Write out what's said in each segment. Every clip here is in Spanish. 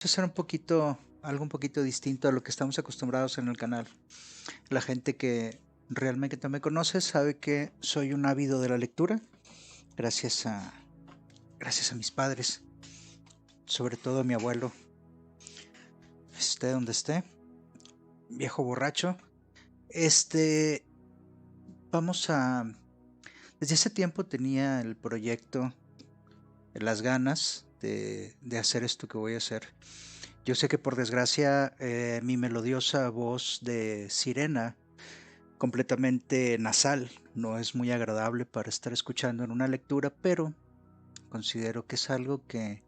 Esto será algo un poquito distinto a lo que estamos acostumbrados en el canal. La gente que realmente no me conoce sabe que soy un ávido de la lectura, gracias a, gracias a mis padres, sobre todo a mi abuelo, esté donde esté, viejo borracho. Este, vamos a, desde hace tiempo tenía el proyecto, las ganas de hacer esto que voy a hacer. Yo sé que por desgracia mi melodiosa voz de sirena, completamente nasal, no es muy agradable para estar escuchando en una lectura, pero considero que es algo que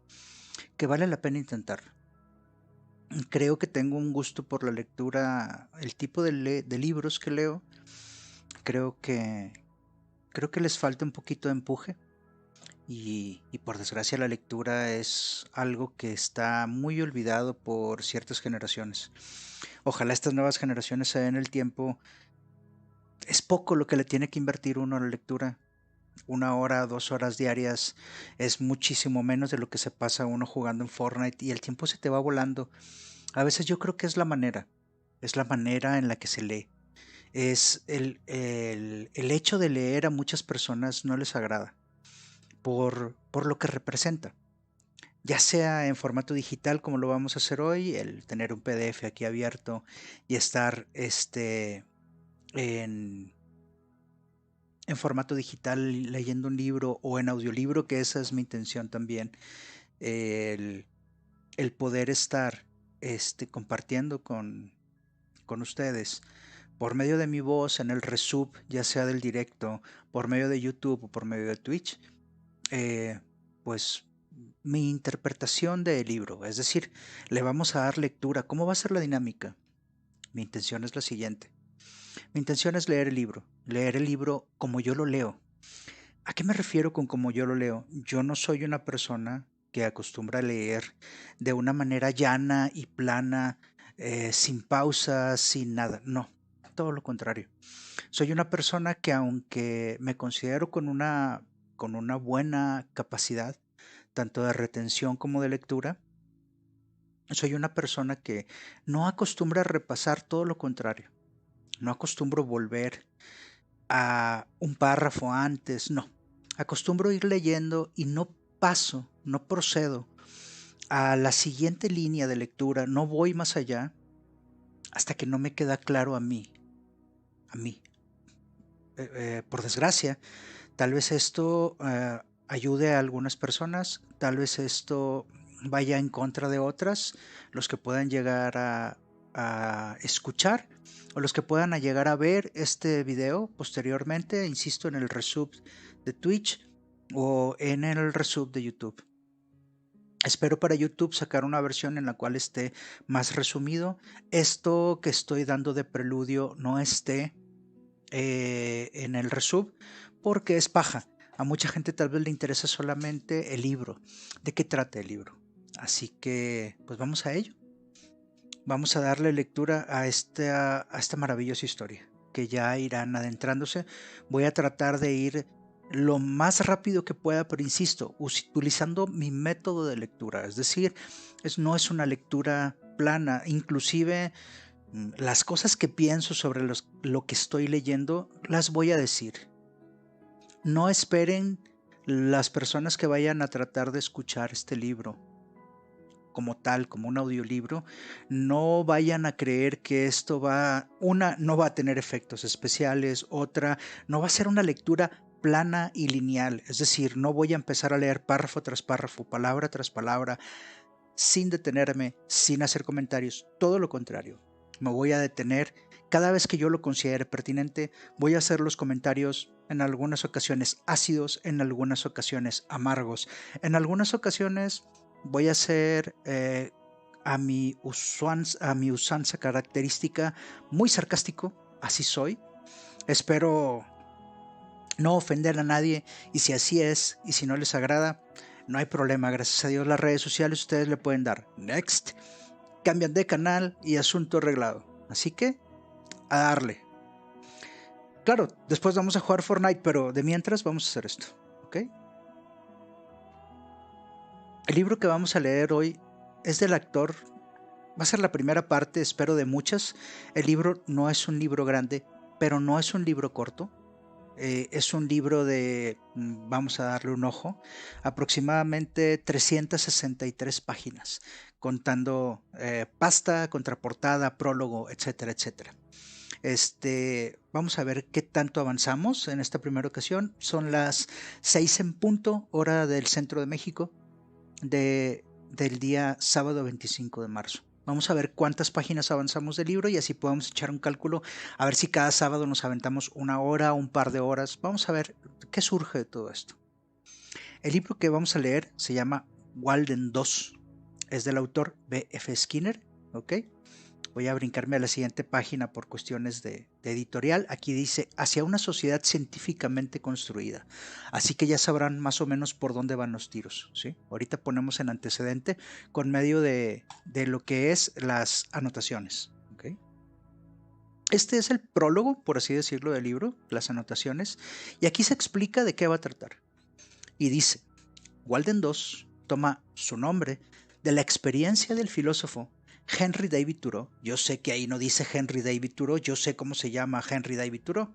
vale la pena intentar. Creo que tengo un gusto por la lectura, el tipo de libros que leo. Creo que, creo que les falta un poquito de empuje y por desgracia la lectura es algo que está muy olvidado por ciertas generaciones. Ojalá estas nuevas generaciones se den el tiempo. Es poco lo que le tiene que invertir uno a la lectura. 1 hora, 2 horas diarias es muchísimo menos de lo que se pasa uno jugando en Fortnite y el tiempo se te va volando. A veces yo creo que es la manera en la que se lee. Es el hecho de leer a muchas personas no les agrada por lo que representa. Ya sea en formato digital como lo vamos a hacer hoy, el tener un PDF aquí abierto y estar en, en formato digital leyendo un libro o en audiolibro, que esa es mi intención también, el, el poder estar compartiendo con ustedes por medio de mi voz en el resub, ya sea del directo, por medio de YouTube o por medio de Twitch, eh, pues mi interpretación del libro, es decir, le vamos a dar lectura. ¿Cómo va a ser la dinámica? Mi intención es la siguiente. Mi intención es leer el libro como yo lo leo. ¿A qué me refiero con como yo lo leo? Yo no soy una persona que acostumbra a leer de una manera llana y plana, sin pausas, sin nada. No, todo lo contrario. Soy una persona que aunque me considero con una buena capacidad, tanto de retención como de lectura, soy una persona que no acostumbra a repasar, todo lo contrario. No acostumbro volver a un párrafo antes, no. Acostumbro ir leyendo y no paso, no procedo a la siguiente línea de lectura, no voy más allá hasta que no me queda claro a mí. Por desgracia, tal vez esto ayude a algunas personas, tal vez esto vaya en contra de otras, los que puedan llegar a escuchar o los que puedan llegar a ver este video posteriormente, insisto, en el resub de Twitch o en el resub de YouTube. Espero para YouTube sacar una versión en la cual esté más resumido. Esto que estoy dando de preludio no esté en el resub porque es paja. A mucha gente tal vez le interesa solamente el libro. ¿De qué trata el libro? Así que, pues vamos a ello. Vamos a darle lectura a esta maravillosa historia que ya irán adentrándose. Voy a tratar de ir lo más rápido que pueda, pero insisto, utilizando mi método de lectura. Es decir, no es una lectura plana. Inclusive las cosas que pienso sobre lo que estoy leyendo, las voy a decir. No esperen las personas que vayan a tratar de escuchar este libro como tal, como un audiolibro, no vayan a creer que no va a tener efectos especiales, otra, no va a ser una lectura plana y lineal, es decir, no voy a empezar a leer párrafo tras párrafo, palabra tras palabra, sin detenerme, sin hacer comentarios, todo lo contrario. Me voy a detener cada vez que yo lo considere pertinente, voy a hacer los comentarios en algunas ocasiones ácidos, en algunas ocasiones amargos, en algunas ocasiones voy a hacer a mi usanza característica muy sarcástico, así soy. Espero no ofender a nadie y si así es y si no les agrada, no hay problema, gracias a Dios las redes sociales ustedes le pueden dar next, cambian de canal y asunto arreglado. Así que a darle. Claro, después vamos a jugar Fortnite, pero de mientras vamos a hacer esto, ¿ok? El libro que vamos a leer hoy es del actor. Va a ser la primera parte, espero, de muchas. El libro no es un libro grande, pero no es un libro corto. Es un libro de, vamos a darle un ojo, aproximadamente 363 páginas, contando pasta, contraportada, prólogo, etcétera, etcétera. Vamos a ver qué tanto avanzamos en esta primera ocasión. Son las 6 en punto, hora del centro de México, del día sábado 25 de marzo. Vamos a ver cuántas páginas avanzamos del libro y así podemos echar un cálculo, a ver si cada sábado nos aventamos una hora, un par de horas. Vamos a ver qué surge de todo esto. El libro que vamos a leer se llama Walden 2. Es del autor B.F. Skinner, ¿ok? Voy a brincarme a la siguiente página por cuestiones de editorial. Aquí dice, hacia una sociedad científicamente construida. Así que ya sabrán más o menos por dónde van los tiros, ¿sí? Ahorita ponemos en antecedente con medio de lo que es las anotaciones, ¿ok? Este es el prólogo, por así decirlo, del libro, las anotaciones. Y aquí se explica de qué va a tratar. Y dice, Walden 2 toma su nombre de la experiencia del filósofo Henry David Thoreau. Yo sé que ahí no dice Henry David Thoreau, yo sé cómo se llama Henry David Thoreau,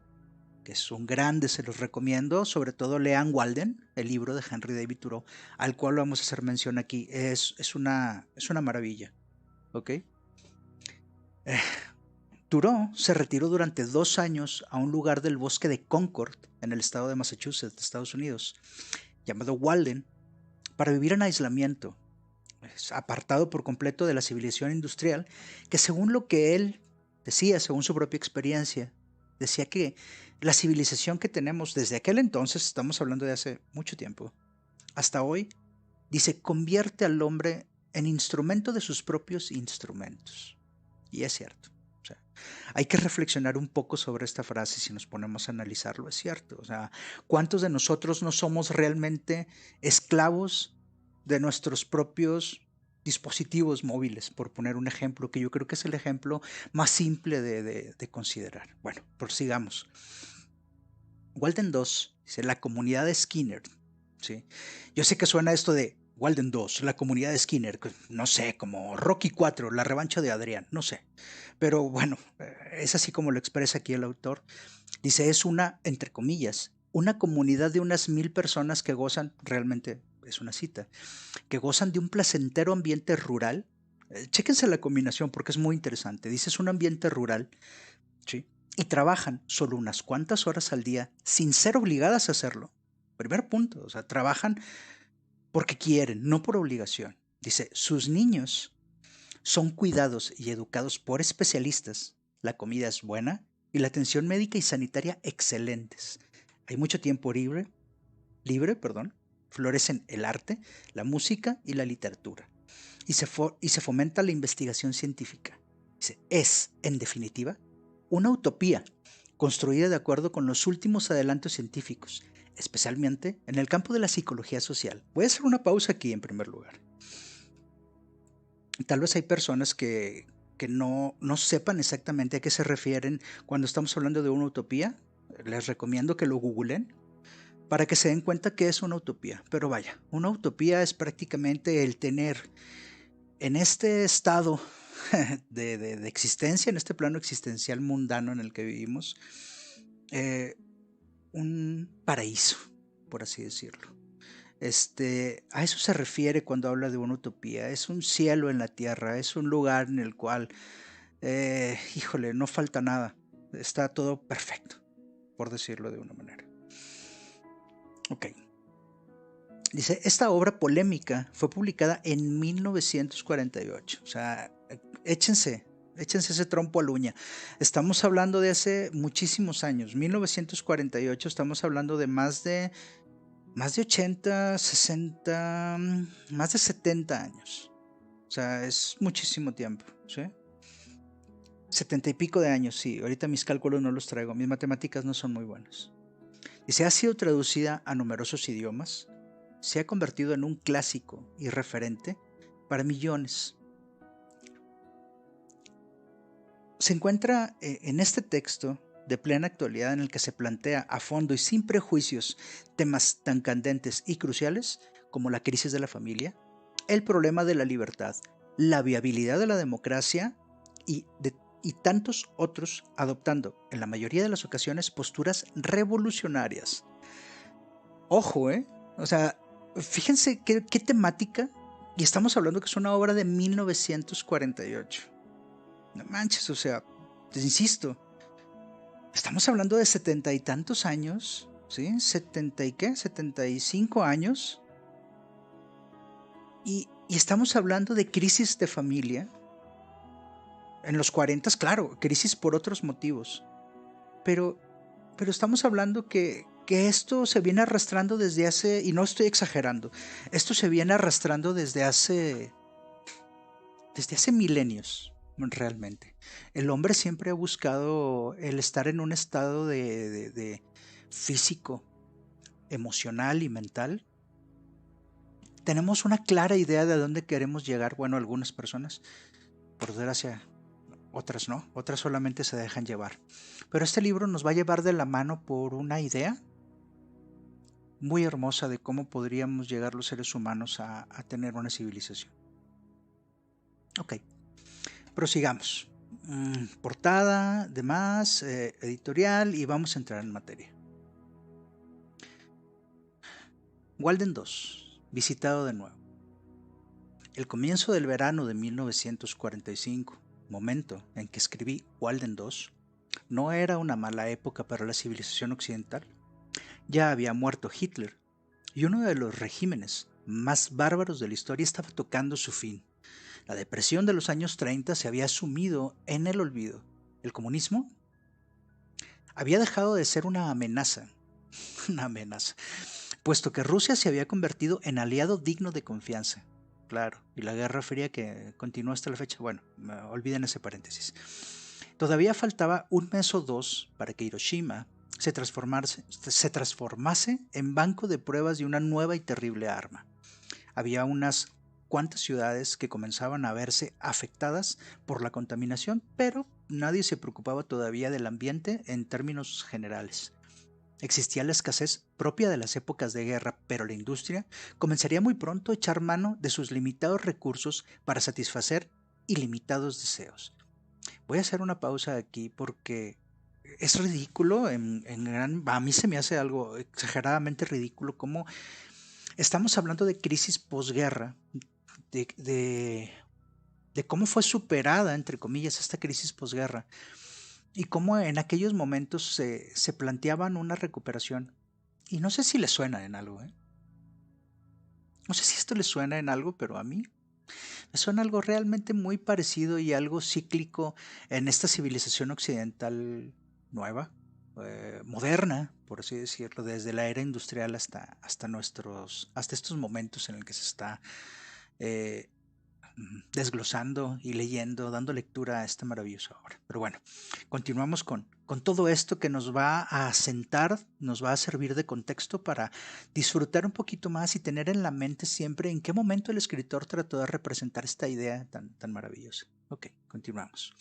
que es un grande, se los recomiendo, sobre todo lean Walden, el libro de Henry David Thoreau, al cual vamos a hacer mención aquí, es una maravilla, ¿ok? Thoreau se retiró durante 2 años a un lugar del bosque de Concord, en el estado de Massachusetts, Estados Unidos, llamado Walden, para vivir en aislamiento, apartado por completo de la civilización industrial, que según lo que él decía, según su propia experiencia, decía que la civilización que tenemos desde aquel entonces, estamos hablando de hace mucho tiempo, hasta hoy, dice, convierte al hombre en instrumento de sus propios instrumentos. Y es cierto. O sea, hay que reflexionar un poco sobre esta frase si nos ponemos a analizarlo, es cierto. O sea, ¿cuántos de nosotros no somos realmente esclavos de nuestros propios dispositivos móviles, por poner un ejemplo, que yo creo que es el ejemplo más simple de considerar? Bueno, prosigamos. Walden 2 dice, la comunidad de Skinner, ¿sí? Yo sé que suena esto de Walden 2, la comunidad de Skinner, no sé, como Rocky 4, la revancha de Adrián, no sé. Pero bueno, es así como lo expresa aquí el autor. Dice, es una, entre comillas, una comunidad de unas 1000 personas que gozan, realmente es una cita, que gozan de un placentero ambiente rural. Chéquense la combinación porque es muy interesante. Dice, es un ambiente rural, ¿sí? Y trabajan solo unas cuantas horas al día sin ser obligadas a hacerlo. Primer punto, o sea, trabajan porque quieren, no por obligación. Dice, sus niños son cuidados y educados por especialistas, la comida es buena y la atención médica y sanitaria excelentes. Hay mucho tiempo libre, florecen el arte, la música y la literatura. Y se fomenta la investigación científica. Dice, es, en definitiva, una utopía construida de acuerdo con los últimos adelantos científicos, especialmente en el campo de la psicología social. Voy a hacer una pausa aquí en primer lugar. Tal vez hay personas que no sepan exactamente a qué se refieren cuando estamos hablando de una utopía. Les recomiendo que lo googlen para que se den cuenta que es una utopía. Pero vaya, una utopía es prácticamente el tener en este estado de existencia, en este plano existencial mundano en el que vivimos, un paraíso, por así decirlo. A eso se refiere cuando habla de una utopía. Es un cielo en la tierra, es un lugar en el cual, híjole, no falta nada. Está todo perfecto, por decirlo de una manera. Ok. Dice, esta obra polémica fue publicada en 1948. O sea, échense ese trompo a la uña. Estamos hablando de hace muchísimos años. 1948, estamos hablando de más de 80, 60, más de 70 años. O sea, es muchísimo tiempo, ¿sí? 70 y pico de años, sí. Ahorita mis cálculos no los traigo, mis matemáticas no son muy buenas. Y se ha sido traducida a numerosos idiomas, se ha convertido en un clásico y referente para millones. Se encuentra en este texto de plena actualidad en el que se plantea a fondo y sin prejuicios temas tan candentes y cruciales como la crisis de la familia, el problema de la libertad, la viabilidad de la democracia y tantos otros adoptando, en la mayoría de las ocasiones, posturas revolucionarias. Ojo, ¿eh? O sea, fíjense qué temática, y estamos hablando que es una obra de 1948. No manches, o sea, te insisto, estamos hablando de 70 y tantos años, ¿sí? ¿75 años? Y estamos hablando de crisis de familia. En los 40, claro, crisis por otros motivos. Pero, pero estamos hablando que esto se viene arrastrando desde hace, y no estoy exagerando, esto se viene arrastrando desde hace milenios, realmente. El hombre siempre ha buscado el estar en un estado de físico, emocional y mental. Tenemos una clara idea de a dónde queremos llegar. Bueno, algunas personas, por desgracia, otras no, otras solamente se dejan llevar. Pero este libro nos va a llevar de la mano por una idea muy hermosa de cómo podríamos llegar los seres humanos a tener una civilización. Ok, prosigamos. Portada, demás, editorial, y vamos a entrar en materia. Walden 2, visitado de nuevo. El comienzo del verano de 1945, momento en que escribí Walden 2, no era una mala época para la civilización occidental. Ya había muerto Hitler, y uno de los regímenes más bárbaros de la historia estaba tocando su fin. La depresión de los años 30 se había sumido en el olvido. El comunismo había dejado de ser una amenaza, puesto que Rusia se había convertido en aliado digno de confianza. Claro, y la Guerra Fría que continuó hasta la fecha, bueno, olviden ese paréntesis. Todavía faltaba un mes o dos para que Hiroshima se transformase en banco de pruebas de una nueva y terrible arma. Había unas cuantas ciudades que comenzaban a verse afectadas por la contaminación, pero nadie se preocupaba todavía del ambiente en términos generales. Existía la escasez propia de las épocas de guerra, pero la industria comenzaría muy pronto a echar mano de sus limitados recursos para satisfacer ilimitados deseos. Voy a hacer una pausa aquí porque es ridículo, a mí se me hace algo exageradamente ridículo cómo estamos hablando de crisis posguerra, de, de, de cómo fue superada, entre comillas, esta crisis posguerra y cómo en aquellos momentos se planteaban una recuperación. Y no sé si les suena en algo, ¿eh? No sé si esto les suena en algo, pero a mí me suena algo realmente muy parecido y algo cíclico en esta civilización occidental nueva, moderna, por así decirlo, desde la era industrial hasta estos momentos en el que se está eh, desglosando y leyendo, dando lectura a esta maravillosa obra. Pero bueno, continuamos con todo esto que nos va a sentar, nos va a servir de contexto para disfrutar un poquito más y tener en la mente siempre en qué momento el escritor trató de representar esta idea tan maravillosa. Ok, continuamos.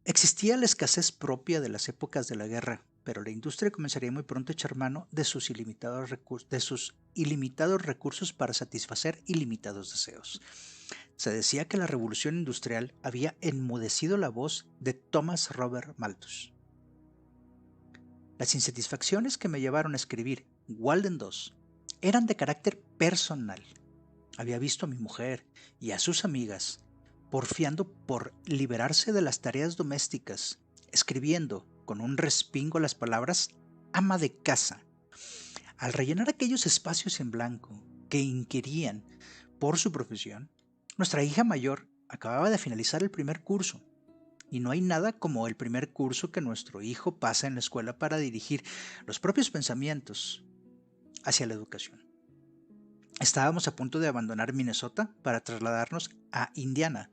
Existía la escasez propia de las épocas de la guerra, pero la industria comenzaría muy pronto a echar mano de sus ilimitados recursos para satisfacer ilimitados deseos. Se decía que la revolución industrial había enmudecido la voz de Thomas Robert Malthus. Las insatisfacciones que me llevaron a escribir Walden 2 eran de carácter personal. Había visto a mi mujer y a sus amigas porfiando por liberarse de las tareas domésticas, escribiendo con un respingo las palabras ama de casa. Al rellenar aquellos espacios en blanco que inquirían por su profesión, nuestra hija mayor acababa de finalizar el primer curso. Y no hay nada como el primer curso que nuestro hijo pasa en la escuela para dirigir los propios pensamientos hacia la educación. Estábamos a punto de abandonar Minnesota para trasladarnos a Indiana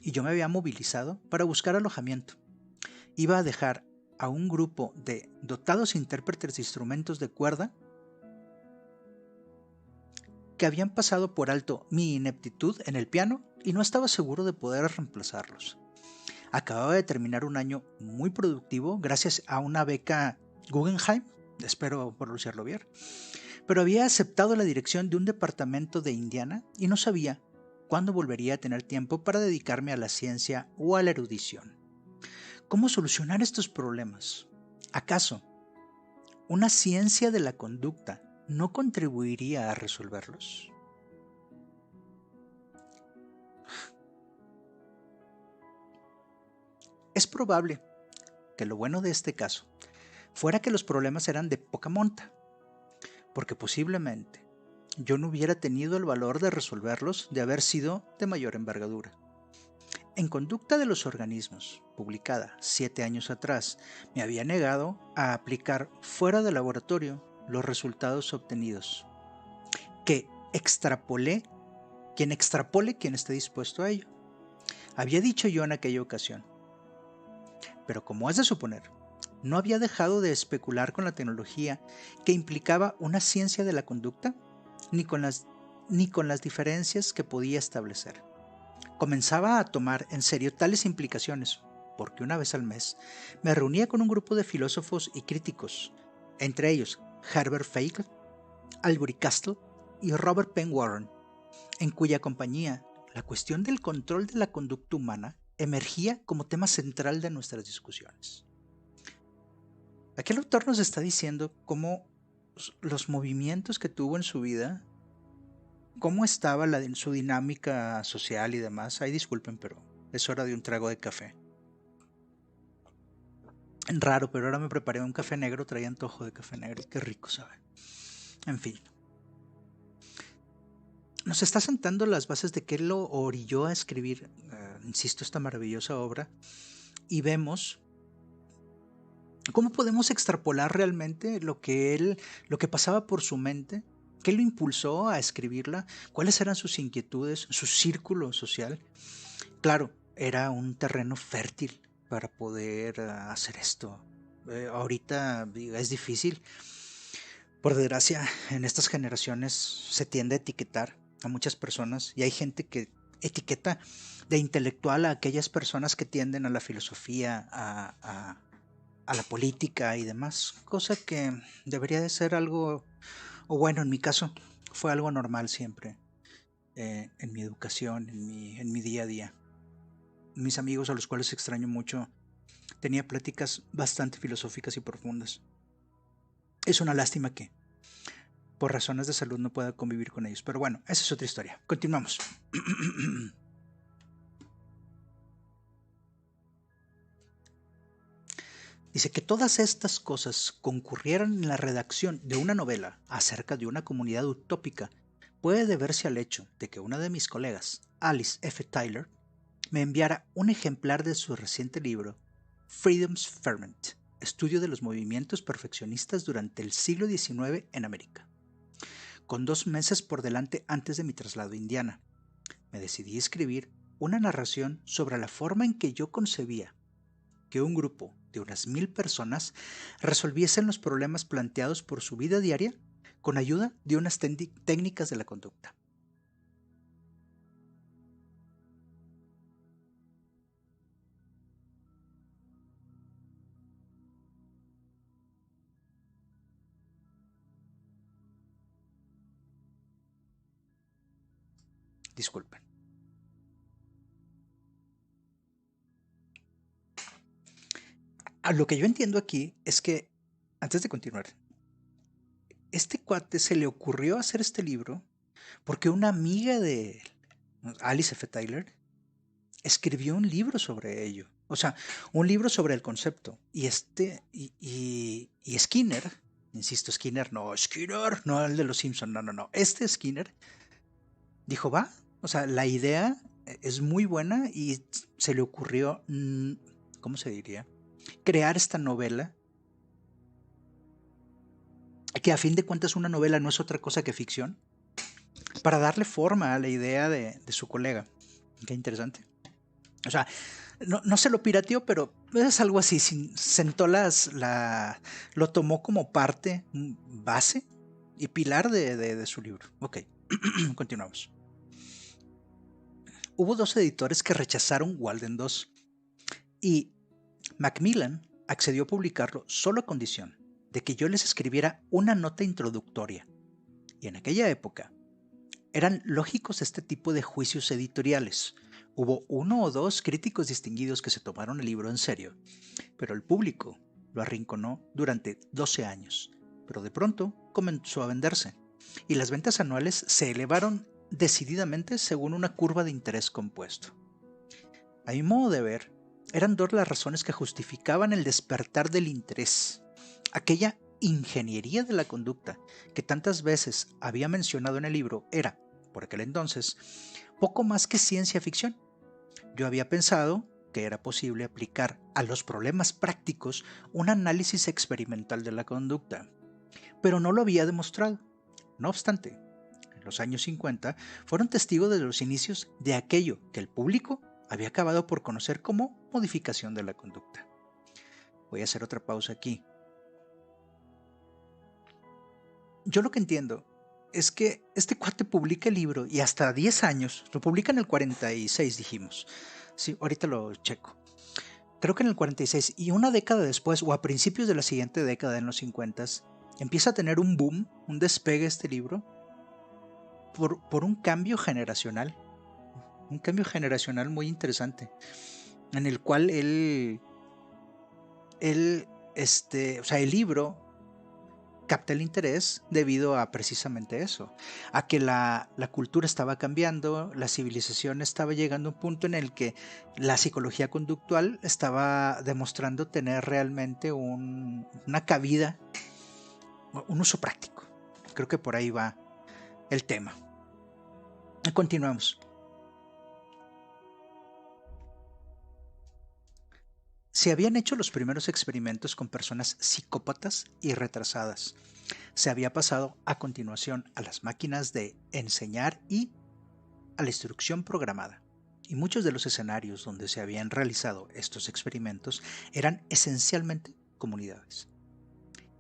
y yo me había movilizado para buscar alojamiento. Iba a dejar a un grupo de dotados intérpretes de instrumentos de cuerda que habían pasado por alto mi ineptitud en el piano y no estaba seguro de poder reemplazarlos. Acababa de terminar un año muy productivo gracias a una beca Guggenheim, espero pronunciarlo bien, pero había aceptado la dirección de un departamento de Indiana y no sabía cuándo volvería a tener tiempo para dedicarme a la ciencia o a la erudición. ¿Cómo solucionar estos problemas? ¿Acaso una ciencia de la conducta no contribuiría a resolverlos? Es probable que lo bueno de este caso fuera que los problemas eran de poca monta, porque posiblemente yo no hubiera tenido el valor de resolverlos de haber sido de mayor envergadura. En Conducta de los Organismos, publicada 7 años atrás, me había negado a aplicar fuera del laboratorio los resultados obtenidos, que extrapolé, quien esté dispuesto a ello. Había dicho yo en aquella ocasión, pero como has de suponer, no había dejado de especular con la tecnología que implicaba una ciencia de la conducta, ni con las diferencias que podía establecer. Comenzaba a tomar en serio tales implicaciones, porque una vez al mes me reunía con un grupo de filósofos y críticos, entre ellos Herbert Feigl, Albury Castle y Robert Penn Warren, en cuya compañía la cuestión del control de la conducta humana emergía como tema central de nuestras discusiones. Aquel autor nos está diciendo cómo los movimientos que tuvo en su vida, cómo estaba su dinámica social y demás. Ay, disculpen, pero es hora de un trago de café. Raro, pero ahora me preparé un café negro, traía antojo de café negro. Qué rico, ¿sabe? En fin. Nos está sentando las bases de qué lo orilló a escribir, insisto, esta maravillosa obra. Y vemos cómo podemos extrapolar realmente lo que pasaba por su mente, qué lo impulsó a escribirla, cuáles eran sus inquietudes, su círculo social. Claro, era un terreno fértil para poder hacer esto. Ahorita es difícil. Por desgracia, en estas generaciones se tiende a etiquetar a muchas personas y hay gente que etiqueta de intelectual a aquellas personas que tienden a la filosofía, a la política y demás, cosa que debería de ser algo, o bueno, en mi caso fue algo normal siempre, en mi educación, en mi día a día. Mis amigos, a los cuales extraño mucho, tenía pláticas bastante filosóficas y profundas. Es una lástima que por razones de salud no pueda convivir con ellos, pero bueno, esa es otra historia. Continuamos. Dice que todas estas cosas concurrieran en la redacción de una novela acerca de una comunidad utópica puede deberse al hecho de que una de mis colegas, Alice F. Tyler, me enviara un ejemplar de su reciente libro Freedom's Ferment, estudio de los movimientos perfeccionistas durante el siglo XIX en América. Con 2 meses por delante antes de mi traslado a Indiana, me decidí a escribir una narración sobre la forma en que yo concebía que un grupo de unas 1000 personas resolviesen los problemas planteados por su vida diaria con ayuda de unas técnicas de la conducta. Disculpen. A lo que yo entiendo aquí es que, antes de continuar, este cuate se le ocurrió hacer este libro porque una amiga de él, Alice F. Tyler, escribió un libro sobre ello. O sea, un libro sobre el concepto. Y Skinner, insisto, Skinner, no el de los Simpson, no. Este Skinner dijo, va, o sea, la idea es muy buena y se le ocurrió, ¿cómo se diría? Crear esta novela, que a fin de cuentas una novela no es otra cosa que ficción, para darle forma a la idea de su colega. Qué interesante. O sea, no se lo pirateó, pero es algo así. Sentó lo tomó como parte, base y pilar de su libro. Ok, continuamos. Hubo 2 editores que rechazaron Walden 2 y Macmillan accedió a publicarlo solo a condición de que yo les escribiera una nota introductoria. Y en aquella época, Eran lógicos este tipo de juicios editoriales. Hubo uno o dos críticos distinguidos que se tomaron el libro en serio, pero el público lo arrinconó durante 12 años. Pero de pronto comenzó a venderse, y las ventas anuales se elevaron decididamente según una curva de interés compuesto. A mi modo de ver, eran dos las razones que justificaban el despertar del interés. Aquella ingeniería de la conducta que tantas veces había mencionado en el libro era, por aquel entonces, poco más que ciencia ficción. Yo había pensado que era posible aplicar a los problemas prácticos un análisis experimental de la conducta, pero no lo había demostrado. No obstante, en los años 50 fueron testigos de los inicios de aquello que el público había acabado por conocer como modificación de la conducta. Voy a hacer otra pausa aquí. Yo lo que entiendo es que este cuate publica el libro y hasta 10 años, lo publica en el 46, dijimos. Sí, ahorita lo checo. Creo que en el 46 y una década después o a principios de la siguiente década, en los 50, empieza a tener un boom, un despegue este libro por un cambio generacional. Un cambio generacional muy interesante, en el cual o sea, el libro capta el interés debido a precisamente eso, a que la cultura estaba cambiando, la civilización estaba llegando a un punto en el que la psicología conductual estaba demostrando tener realmente una cabida, un uso práctico. Creo que por ahí va el tema. Continuemos. Se habían hecho los primeros experimentos con personas psicópatas y retrasadas. Se había pasado a continuación a las máquinas de enseñar y a la instrucción programada. Y muchos de los escenarios donde se habían realizado estos experimentos eran esencialmente comunidades.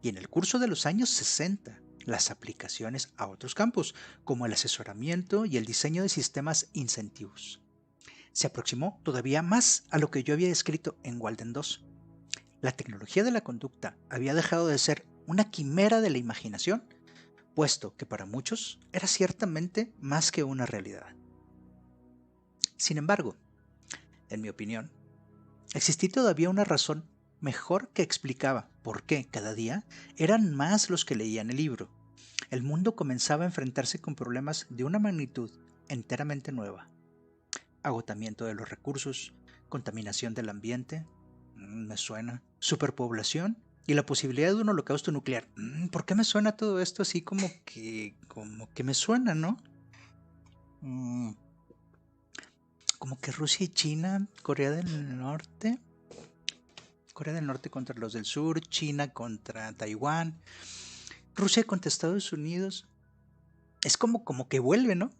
Y en el curso de los años 60, las aplicaciones a otros campos, como el asesoramiento y el diseño de sistemas incentivos, se aproximó todavía más a lo que yo había escrito en Walden 2. La tecnología de la conducta había dejado de ser una quimera de la imaginación, puesto que para muchos era ciertamente más que una realidad. Sin embargo, en mi opinión, existía todavía una razón mejor que explicaba por qué cada día eran más los que leían el libro. El mundo comenzaba a enfrentarse con problemas de una magnitud enteramente nueva. Agotamiento de los recursos, contaminación del ambiente, me suena, superpoblación y la posibilidad de un holocausto nuclear. ¿Por qué me suena todo esto así como que me suena, ¿no? Como que Rusia y China, Corea del Norte contra los del sur, China contra Taiwán, Rusia contra Estados Unidos. Es como que vuelve, ¿no?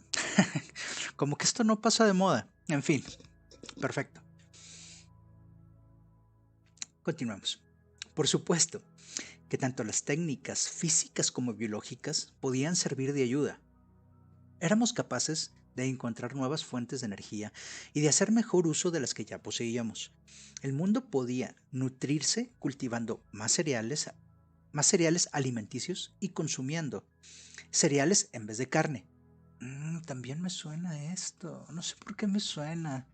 Como que esto no pasa de moda. En fin, perfecto. Continuamos. Por supuesto que tanto las técnicas físicas como biológicas podían servir de ayuda. Éramos capaces de encontrar nuevas fuentes de energía y de hacer mejor uso de las que ya poseíamos. El mundo podía nutrirse cultivando más cereales alimenticios y consumiendo cereales en vez de carne. También me suena esto. No sé por qué me suena.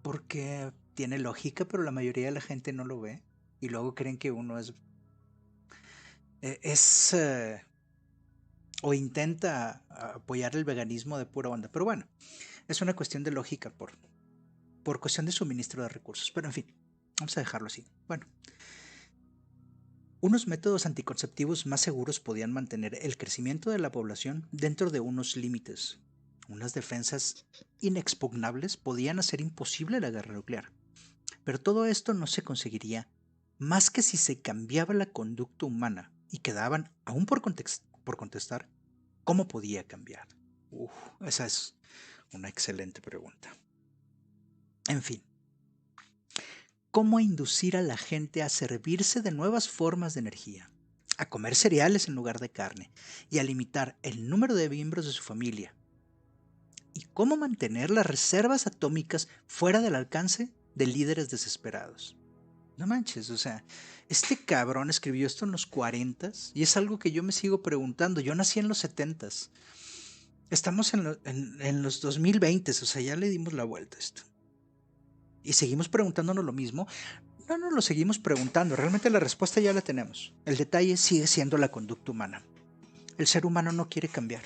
Porque tiene lógica, pero la mayoría de la gente no lo ve. Y luego creen que uno es o intenta apoyar el veganismo de pura onda. Pero bueno, es una cuestión de lógica por cuestión de suministro de recursos. Pero en fin, vamos a dejarlo así. Bueno, unos métodos anticonceptivos más seguros podían mantener el crecimiento de la población dentro de unos límites. Unas defensas inexpugnables podían hacer imposible la guerra nuclear. Pero todo esto no se conseguiría más que si se cambiaba la conducta humana y quedaban, aún por contestar, ¿cómo podía cambiar? Esa es una excelente pregunta. En fin, ¿cómo inducir a la gente a servirse de nuevas formas de energía, a comer cereales en lugar de carne y a limitar el número de miembros de su familia? ¿Y cómo mantener las reservas atómicas fuera del alcance de líderes desesperados? No manches, o sea, este cabrón escribió esto en los 40s y es algo que yo me sigo preguntando. Yo nací en los 70s. Estamos en los 2020, o sea, ya le dimos la vuelta a esto. Y seguimos preguntándonos lo mismo. No nos lo seguimos preguntando, realmente la respuesta ya la tenemos. El detalle sigue siendo la conducta humana. El ser humano no quiere cambiar.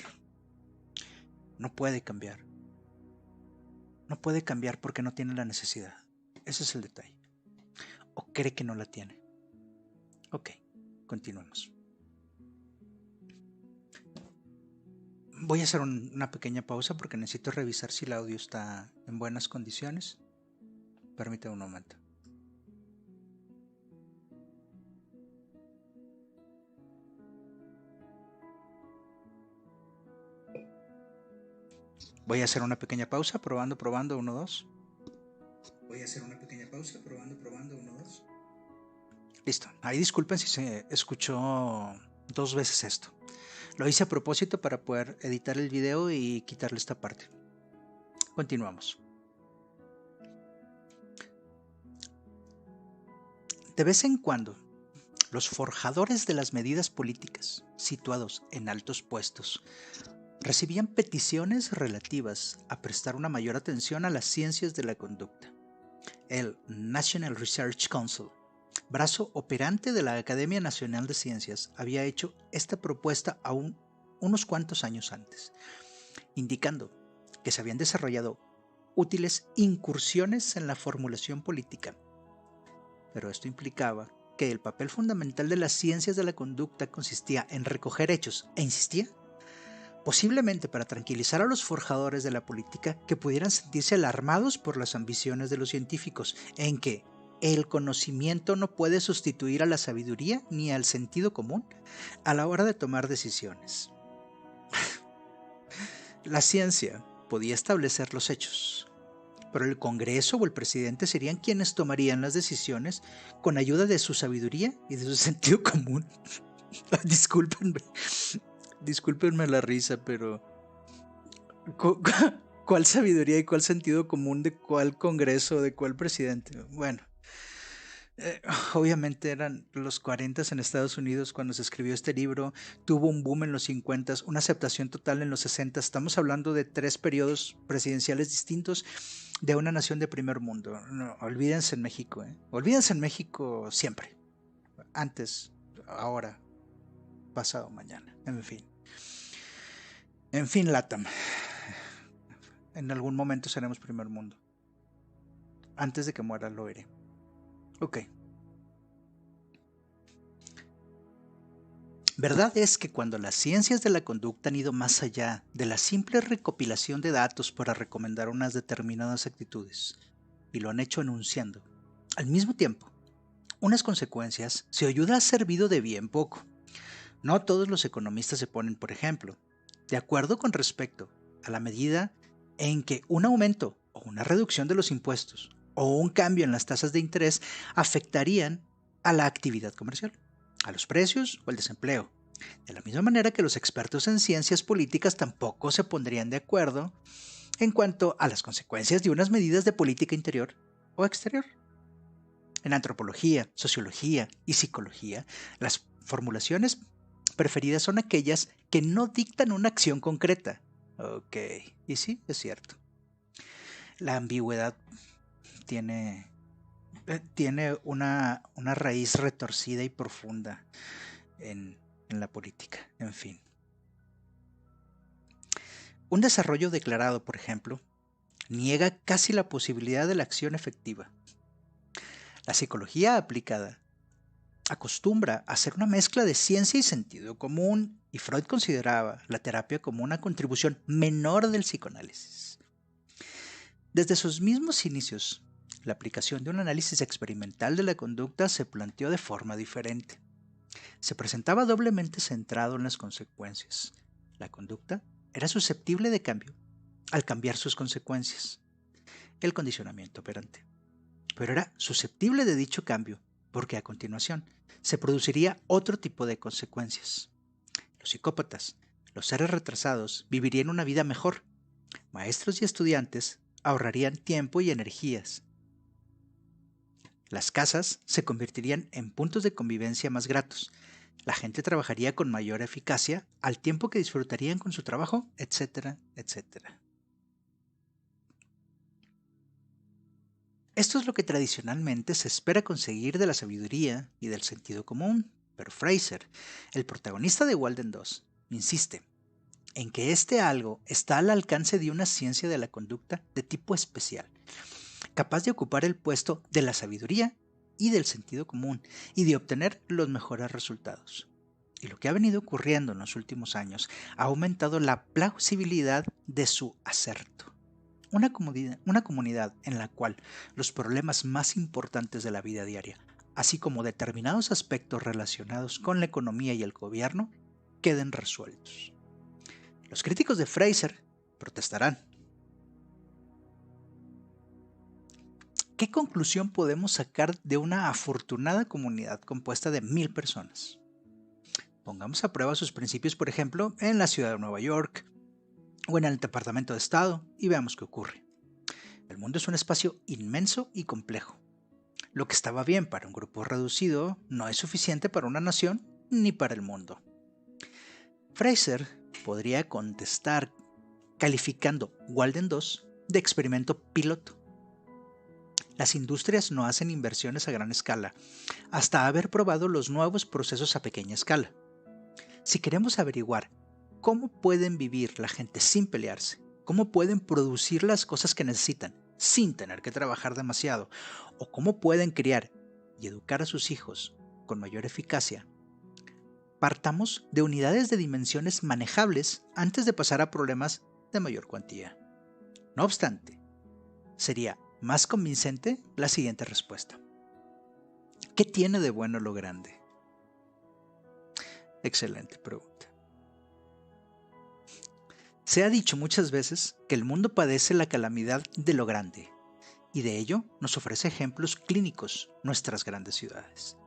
No puede cambiar. No puede cambiar porque no tiene la necesidad. Ese es el detalle. O cree que no la tiene. Ok, continuemos. Voy a hacer una pequeña pausa porque necesito revisar si el audio está en buenas condiciones. Permítame un momento. Voy a hacer una pequeña pausa, probando, 1, 2. Voy a hacer una pequeña pausa, probando, 1, 2. Listo. Ahí disculpen si se escuchó 2 veces esto. Lo hice a propósito para poder editar el video y quitarle esta parte. Continuamos. De vez en cuando, los forjadores de las medidas políticas, situados en altos puestos, recibían peticiones relativas a prestar una mayor atención a las ciencias de la conducta. El National Research Council, brazo operante de la Academia Nacional de Ciencias, había hecho esta propuesta aún unos cuantos años antes, indicando que se habían desarrollado útiles incursiones en la formulación política. Pero esto implicaba que el papel fundamental de las ciencias de la conducta consistía en recoger hechos, e insistía, posiblemente para tranquilizar a los forjadores de la política que pudieran sentirse alarmados por las ambiciones de los científicos, en que el conocimiento no puede sustituir a la sabiduría ni al sentido común a la hora de tomar decisiones. La ciencia podía establecer los hechos, pero el Congreso o el presidente serían quienes tomarían las decisiones con ayuda de su sabiduría y de su sentido común. Discúlpenme la risa, pero ¿cuál sabiduría y cuál sentido común de cuál Congreso, de cuál presidente? Bueno, obviamente eran los 40 en Estados Unidos cuando se escribió este libro, tuvo un boom en los 50, una aceptación total en los 60. Estamos hablando de 3 periodos presidenciales distintos de una nación de primer mundo. No, olvídense en México, olvídense en México siempre, antes, ahora, pasado, mañana, en fin, LATAM. En algún momento seremos primer mundo. Antes de que muera lo iré. Ok. Verdad es que cuando las ciencias de la conducta han ido más allá de la simple recopilación de datos para recomendar unas determinadas actitudes, y lo han hecho enunciando, al mismo tiempo, unas consecuencias, se ayuda ha servido de bien poco. No todos los economistas se ponen, por ejemplo, de acuerdo con respecto a la medida en que un aumento o una reducción de los impuestos o un cambio en las tasas de interés afectarían a la actividad comercial, a los precios o el desempleo. De la misma manera que los expertos en ciencias políticas tampoco se pondrían de acuerdo en cuanto a las consecuencias de unas medidas de política interior o exterior. En antropología, sociología y psicología, las formulaciones preferidas son aquellas que no dictan una acción concreta. Ok, y sí, es cierto. La ambigüedad tiene una raíz retorcida y profunda en la política, en fin. Un desarrollo declarado, por ejemplo, niega casi la posibilidad de la acción efectiva. La psicología aplicada acostumbra a hacer una mezcla de ciencia y sentido común, y Freud consideraba la terapia como una contribución menor del psicoanálisis. Desde sus mismos inicios, la aplicación de un análisis experimental de la conducta se planteó de forma diferente. Se presentaba doblemente centrado en las consecuencias. La conducta era susceptible de cambio al cambiar sus consecuencias, el condicionamiento operante. Pero era susceptible de dicho cambio porque a continuación se produciría otro tipo de consecuencias. Los psicópatas, los seres retrasados, vivirían una vida mejor. Maestros y estudiantes ahorrarían tiempo y energías. Las casas se convertirían en puntos de convivencia más gratos. La gente trabajaría con mayor eficacia al tiempo que disfrutarían con su trabajo, etcétera, etcétera. Esto es lo que tradicionalmente se espera conseguir de la sabiduría y del sentido común, pero Fraser, el protagonista de Walden 2, insiste en que este algo está al alcance de una ciencia de la conducta de tipo especial, capaz de ocupar el puesto de la sabiduría y del sentido común y de obtener los mejores resultados. Y lo que ha venido ocurriendo en los últimos años ha aumentado la plausibilidad de su acerto. Una comunidad en la cual los problemas más importantes de la vida diaria, así como determinados aspectos relacionados con la economía y el gobierno, queden resueltos. Los críticos de Fraser protestarán. ¿Qué conclusión podemos sacar de una afortunada comunidad compuesta de 1000 personas? Pongamos a prueba sus principios, por ejemplo, en la ciudad de Nueva York o en el Departamento de Estado y veamos qué ocurre. El mundo es un espacio inmenso y complejo. Lo que estaba bien para un grupo reducido no es suficiente para una nación ni para el mundo. Fraser podría contestar calificando Walden 2 de experimento piloto. Las industrias no hacen inversiones a gran escala hasta haber probado los nuevos procesos a pequeña escala. Si queremos averiguar cómo pueden vivir la gente sin pelearse, cómo pueden producir las cosas que necesitan sin tener que trabajar demasiado, o cómo pueden criar y educar a sus hijos con mayor eficacia, partamos de unidades de dimensiones manejables antes de pasar a problemas de mayor cuantía. No obstante, sería más convincente la siguiente respuesta. ¿Qué tiene de bueno lo grande? Excelente pregunta. Se ha dicho muchas veces que el mundo padece la calamidad de lo grande, y de ello nos ofrece ejemplos clínicos nuestras grandes ciudades.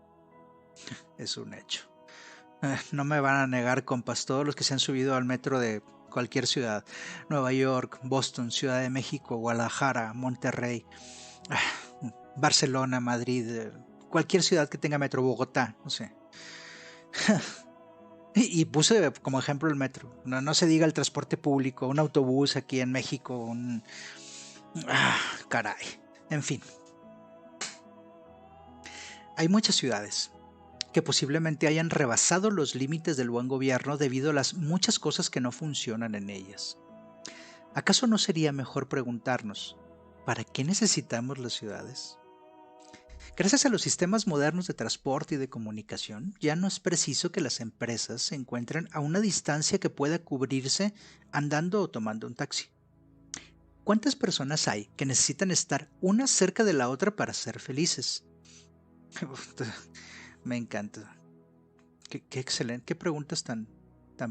Es un hecho. No me van a negar, compas, todos los que se han subido al metro de cualquier ciudad, Nueva York, Boston, Ciudad de México, Guadalajara, Monterrey, Barcelona, Madrid, cualquier ciudad que tenga metro, Bogotá, no sé. Y puse como ejemplo el metro. No se diga el transporte público, un autobús aquí en México, caray. En fin. Hay muchas ciudades que posiblemente hayan rebasado los límites del buen gobierno debido a las muchas cosas que no funcionan en ellas. ¿Acaso no sería mejor preguntarnos, ¿para qué necesitamos las ciudades? Gracias a los sistemas modernos de transporte y de comunicación, ya no es preciso que las empresas se encuentren a una distancia que pueda cubrirse andando o tomando un taxi. ¿Cuántas personas hay que necesitan estar una cerca de la otra para ser felices? Me encanta. Qué excelente, qué preguntas tan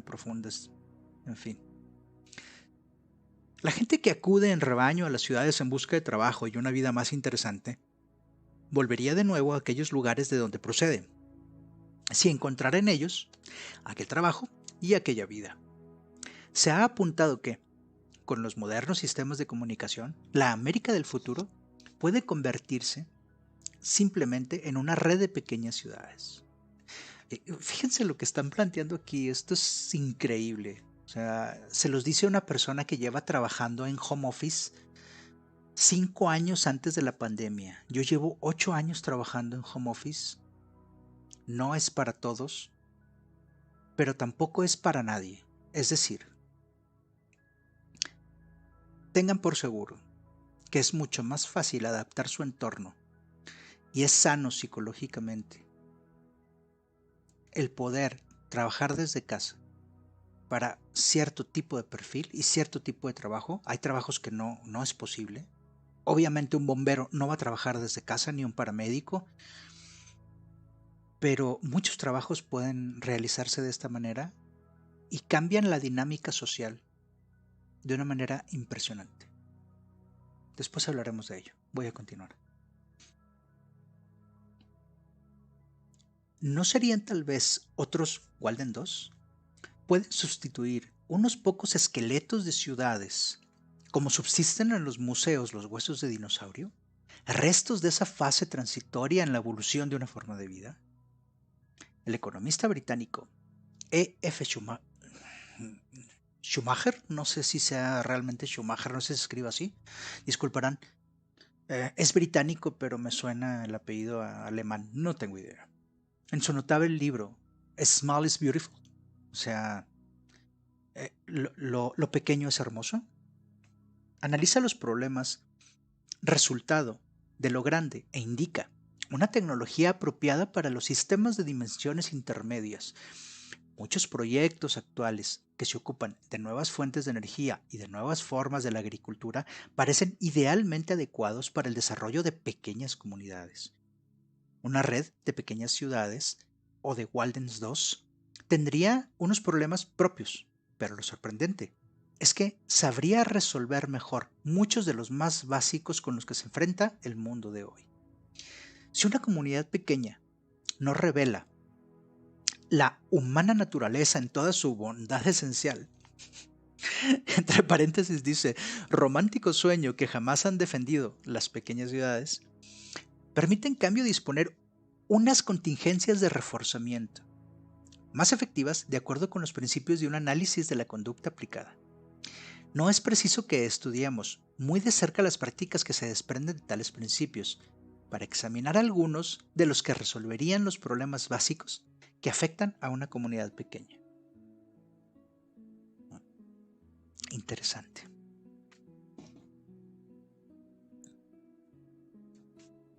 profundas. En fin. La gente que acude en rebaño a las ciudades en busca de trabajo y una vida más interesante, volvería de nuevo a aquellos lugares de donde procede, si encontrara en ellos aquel trabajo y aquella vida. Se ha apuntado que, con los modernos sistemas de comunicación, la América del futuro puede convertirse simplemente en una red de pequeñas ciudades. Fíjense lo que están planteando aquí, esto es increíble. O sea, se los dice una persona que lleva trabajando en home office 5 años antes de la pandemia. Yo llevo 8 años trabajando en home office. No es para todos, pero tampoco es para nadie. Es decir, tengan por seguro que es mucho más fácil adaptar su entorno y es sano psicológicamente el poder trabajar desde casa para cierto tipo de perfil y cierto tipo de trabajo. Hay trabajos que no es posible. Obviamente un bombero no va a trabajar desde casa, ni un paramédico, pero muchos trabajos pueden realizarse de esta manera y cambian la dinámica social de una manera impresionante. Después hablaremos de ello. Voy a continuar. ¿No serían tal vez otros Walden 2? Pueden sustituir unos pocos esqueletos de ciudades, como subsisten en los museos los huesos de dinosaurio, restos de esa fase transitoria en la evolución de una forma de vida. El economista británico E.F. Schumacher, no sé si sea realmente Schumacher, no sé si se escribe así, disculparán. Es británico, pero me suena el apellido alemán, no tengo idea. En su notable libro, Small is Beautiful, o sea, lo pequeño es hermoso, analiza los problemas resultado de lo grande e indica una tecnología apropiada para los sistemas de dimensiones intermedias. Muchos proyectos actuales que se ocupan de nuevas fuentes de energía y de nuevas formas de la agricultura parecen idealmente adecuados para el desarrollo de pequeñas comunidades. Una red de pequeñas ciudades o de Waldens 2 tendría unos problemas propios, pero lo sorprendente es que sabría resolver mejor muchos de los más básicos con los que se enfrenta el mundo de hoy. Si una comunidad pequeña no revela la humana naturaleza en toda su bondad esencial, entre paréntesis dice, romántico sueño que jamás han defendido las pequeñas ciudades, permite en cambio disponer unas contingencias de reforzamiento más efectivas de acuerdo con los principios de un análisis de la conducta aplicada. No es preciso que estudiemos muy de cerca las prácticas que se desprenden de tales principios para examinar algunos de los que resolverían los problemas básicos que afectan a una comunidad pequeña. Interesante.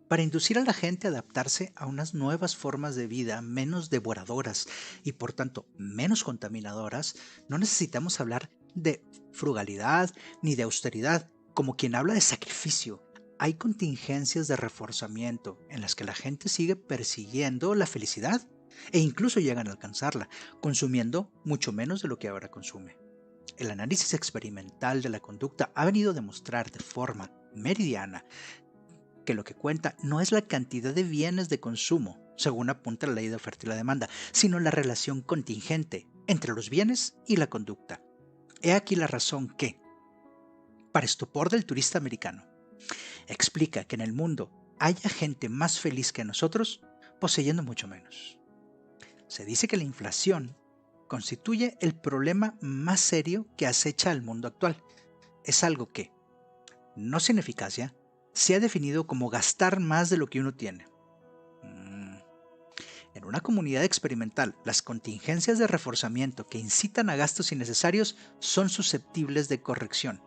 Para inducir a la gente a adaptarse a unas nuevas formas de vida menos devoradoras y por tanto menos contaminadoras, no necesitamos hablar de frugalidad ni de austeridad, como quien habla de sacrificio. Hay contingencias de reforzamiento en las que la gente sigue persiguiendo la felicidad e incluso llegan a alcanzarla, consumiendo mucho menos de lo que ahora consume. El análisis experimental de la conducta ha venido a demostrar de forma meridiana que lo que cuenta no es la cantidad de bienes de consumo, según apunta la ley de oferta y la demanda, sino la relación contingente entre los bienes y la conducta. He aquí la razón que, para estupor del turista americano, explica que en el mundo haya gente más feliz que nosotros poseyendo mucho menos. Se dice que la inflación constituye el problema más serio que acecha al mundo actual. Es algo que, no sin eficacia, se ha definido como gastar más de lo que uno tiene. En una comunidad experimental, las contingencias de reforzamiento que incitan a gastos innecesarios son susceptibles de corrección.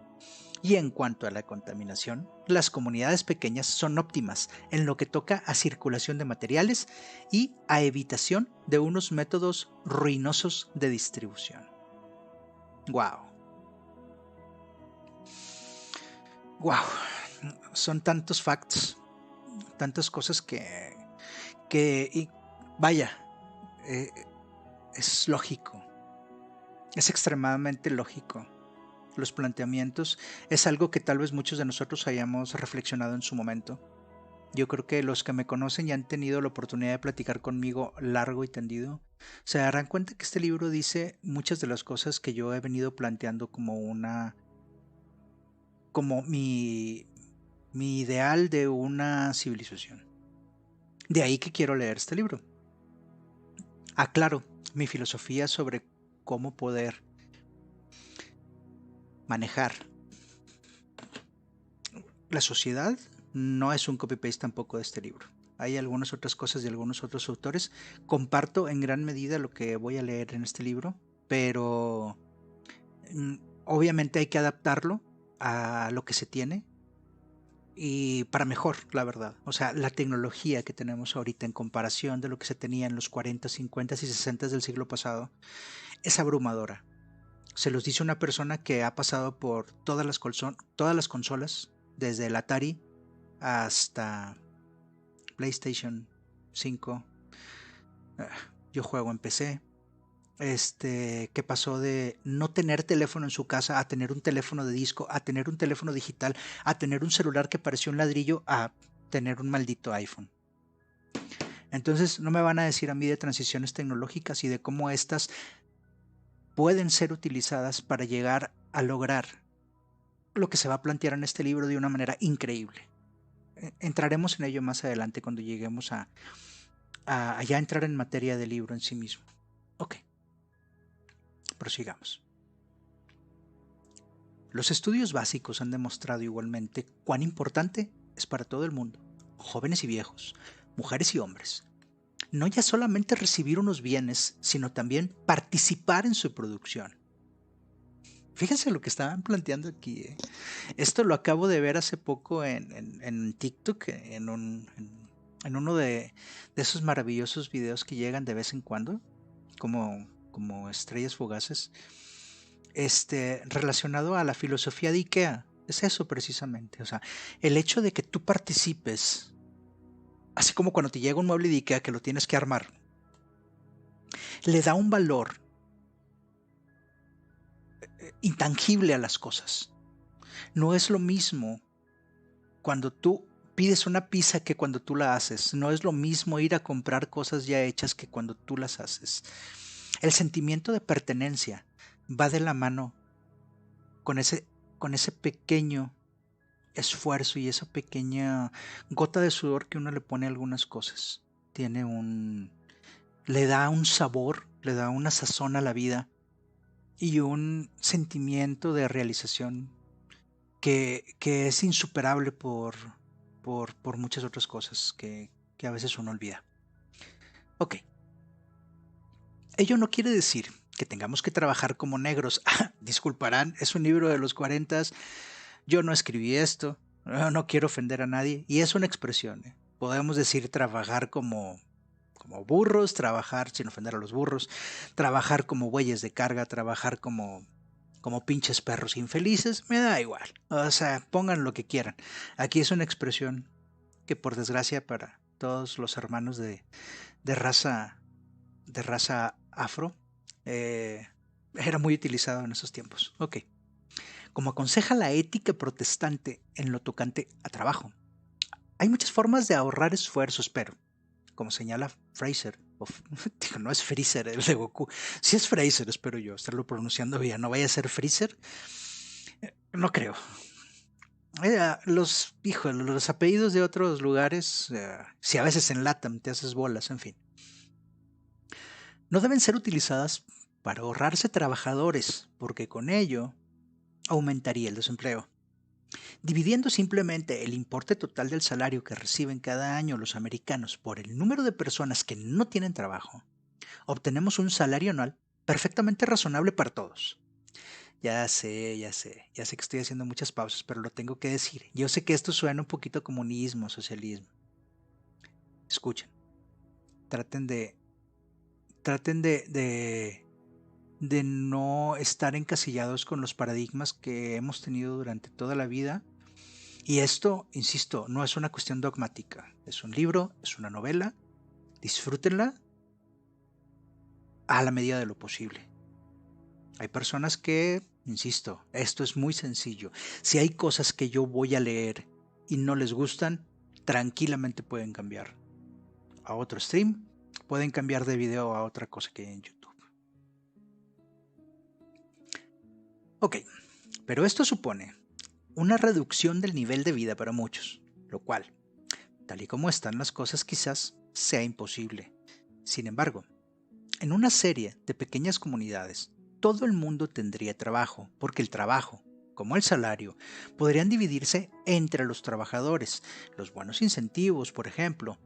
Y en cuanto a la contaminación, las comunidades pequeñas son óptimas en lo que toca a circulación de materiales y a evitación de unos métodos ruinosos de distribución. ¡Wow! ¡Wow! Son tantos facts, tantas cosas que vaya, eh, es lógico, es extremadamente lógico. Los planteamientos es algo que tal vez muchos de nosotros hayamos reflexionado en su momento. Yo creo que los que me conocen y han tenido la oportunidad de platicar conmigo largo y tendido, se darán cuenta que este libro dice muchas de las cosas que yo he venido planteando como mi ideal de una civilización. De ahí que quiero leer este libro. Aclaro mi filosofía sobre cómo poder manejar la sociedad. No es un copy-paste tampoco de este libro. Hay algunas otras cosas de algunos otros autores. Comparto en gran medida lo que voy a leer en este libro, pero obviamente hay que adaptarlo a lo que se tiene y para mejor, la verdad. O sea, la tecnología que tenemos ahorita en comparación de lo que se tenía en los 40, 50 y 60 del siglo pasado es abrumadora. Se los dice una persona que ha pasado por todas las consolas, desde el Atari hasta PlayStation 5. Yo juego en PC. Que pasó de no tener teléfono en su casa a tener un teléfono de disco, a tener un teléfono digital, a tener un celular que parecía un ladrillo, a tener un maldito iPhone. Entonces no me van a decir a mí de transiciones tecnológicas y de cómo estas pueden ser utilizadas para llegar a lograr lo que se va a plantear en este libro de una manera increíble. Entraremos en ello más adelante cuando lleguemos a ya entrar en materia del libro en sí mismo. Ok, prosigamos. Los estudios básicos han demostrado igualmente cuán importante es para todo el mundo, jóvenes y viejos, mujeres y hombres, no ya solamente recibir unos bienes, sino también participar en su producción. Fíjense lo que estaban planteando aquí. Esto lo acabo de ver hace poco en TikTok, en uno de esos maravillosos videos que llegan de vez en cuando, como estrellas fugaces, relacionado a la filosofía de IKEA. Es eso precisamente. O sea, el hecho de que tú participes, así como cuando te llega un mueble de IKEA que lo tienes que armar, le da un valor intangible a las cosas. No es lo mismo cuando tú pides una pizza que cuando tú la haces. No es lo mismo ir a comprar cosas ya hechas que cuando tú las haces. El sentimiento de pertenencia va de la mano con ese pequeño esfuerzo y esa pequeña gota de sudor que uno le pone a algunas cosas. Le da un sabor, le da una sazón a la vida y un sentimiento de realización que es insuperable por muchas otras cosas que a veces uno olvida. Ok, ello no quiere decir que tengamos que trabajar como negros. Disculparán, es un libro de los 40, yo no escribí esto, no quiero ofender a nadie, y es una expresión. Podemos decir trabajar como burros, trabajar sin ofender a los burros, trabajar como bueyes de carga, trabajar como pinches perros infelices, me da igual. O sea, pongan lo que quieran. Aquí es una expresión que por desgracia para todos los hermanos de raza afro, era muy utilizado en esos tiempos. Ok. Como aconseja la ética protestante en lo tocante a trabajo, hay muchas formas de ahorrar esfuerzos, pero, como señala Fraser, digo, no es Freezer el de Goku, si es Fraser, espero yo estarlo pronunciando bien, no vaya a ser Freezer, no creo. Los apellidos de otros lugares, si a veces en LATAM te haces bolas, en fin, no deben ser utilizadas para ahorrarse trabajadores, porque con ello aumentaría el desempleo. Dividiendo simplemente el importe total del salario que reciben cada año los americanos por el número de personas que no tienen trabajo, obtenemos un salario anual perfectamente razonable para todos. Ya sé que estoy haciendo muchas pausas, pero lo tengo que decir. Yo sé que esto suena un poquito a comunismo, socialismo. Escuchen, traten de, traten de no estar encasillados con los paradigmas que hemos tenido durante toda la vida. Y esto, insisto, no es una cuestión dogmática. Es un libro, es una novela. Disfrútenla a la medida de lo posible. Hay personas que, insisto, esto es muy sencillo. Si hay cosas que yo voy a leer y no les gustan, tranquilamente pueden cambiar a otro stream, pueden cambiar de video a otra cosa que hay en YouTube. Ok, pero esto supone una reducción del nivel de vida para muchos, lo cual, tal y como están las cosas, quizás sea imposible. Sin embargo, en una serie de pequeñas comunidades, todo el mundo tendría trabajo, porque el trabajo, como el salario, podrían dividirse entre los trabajadores. Los buenos incentivos, por ejemplo,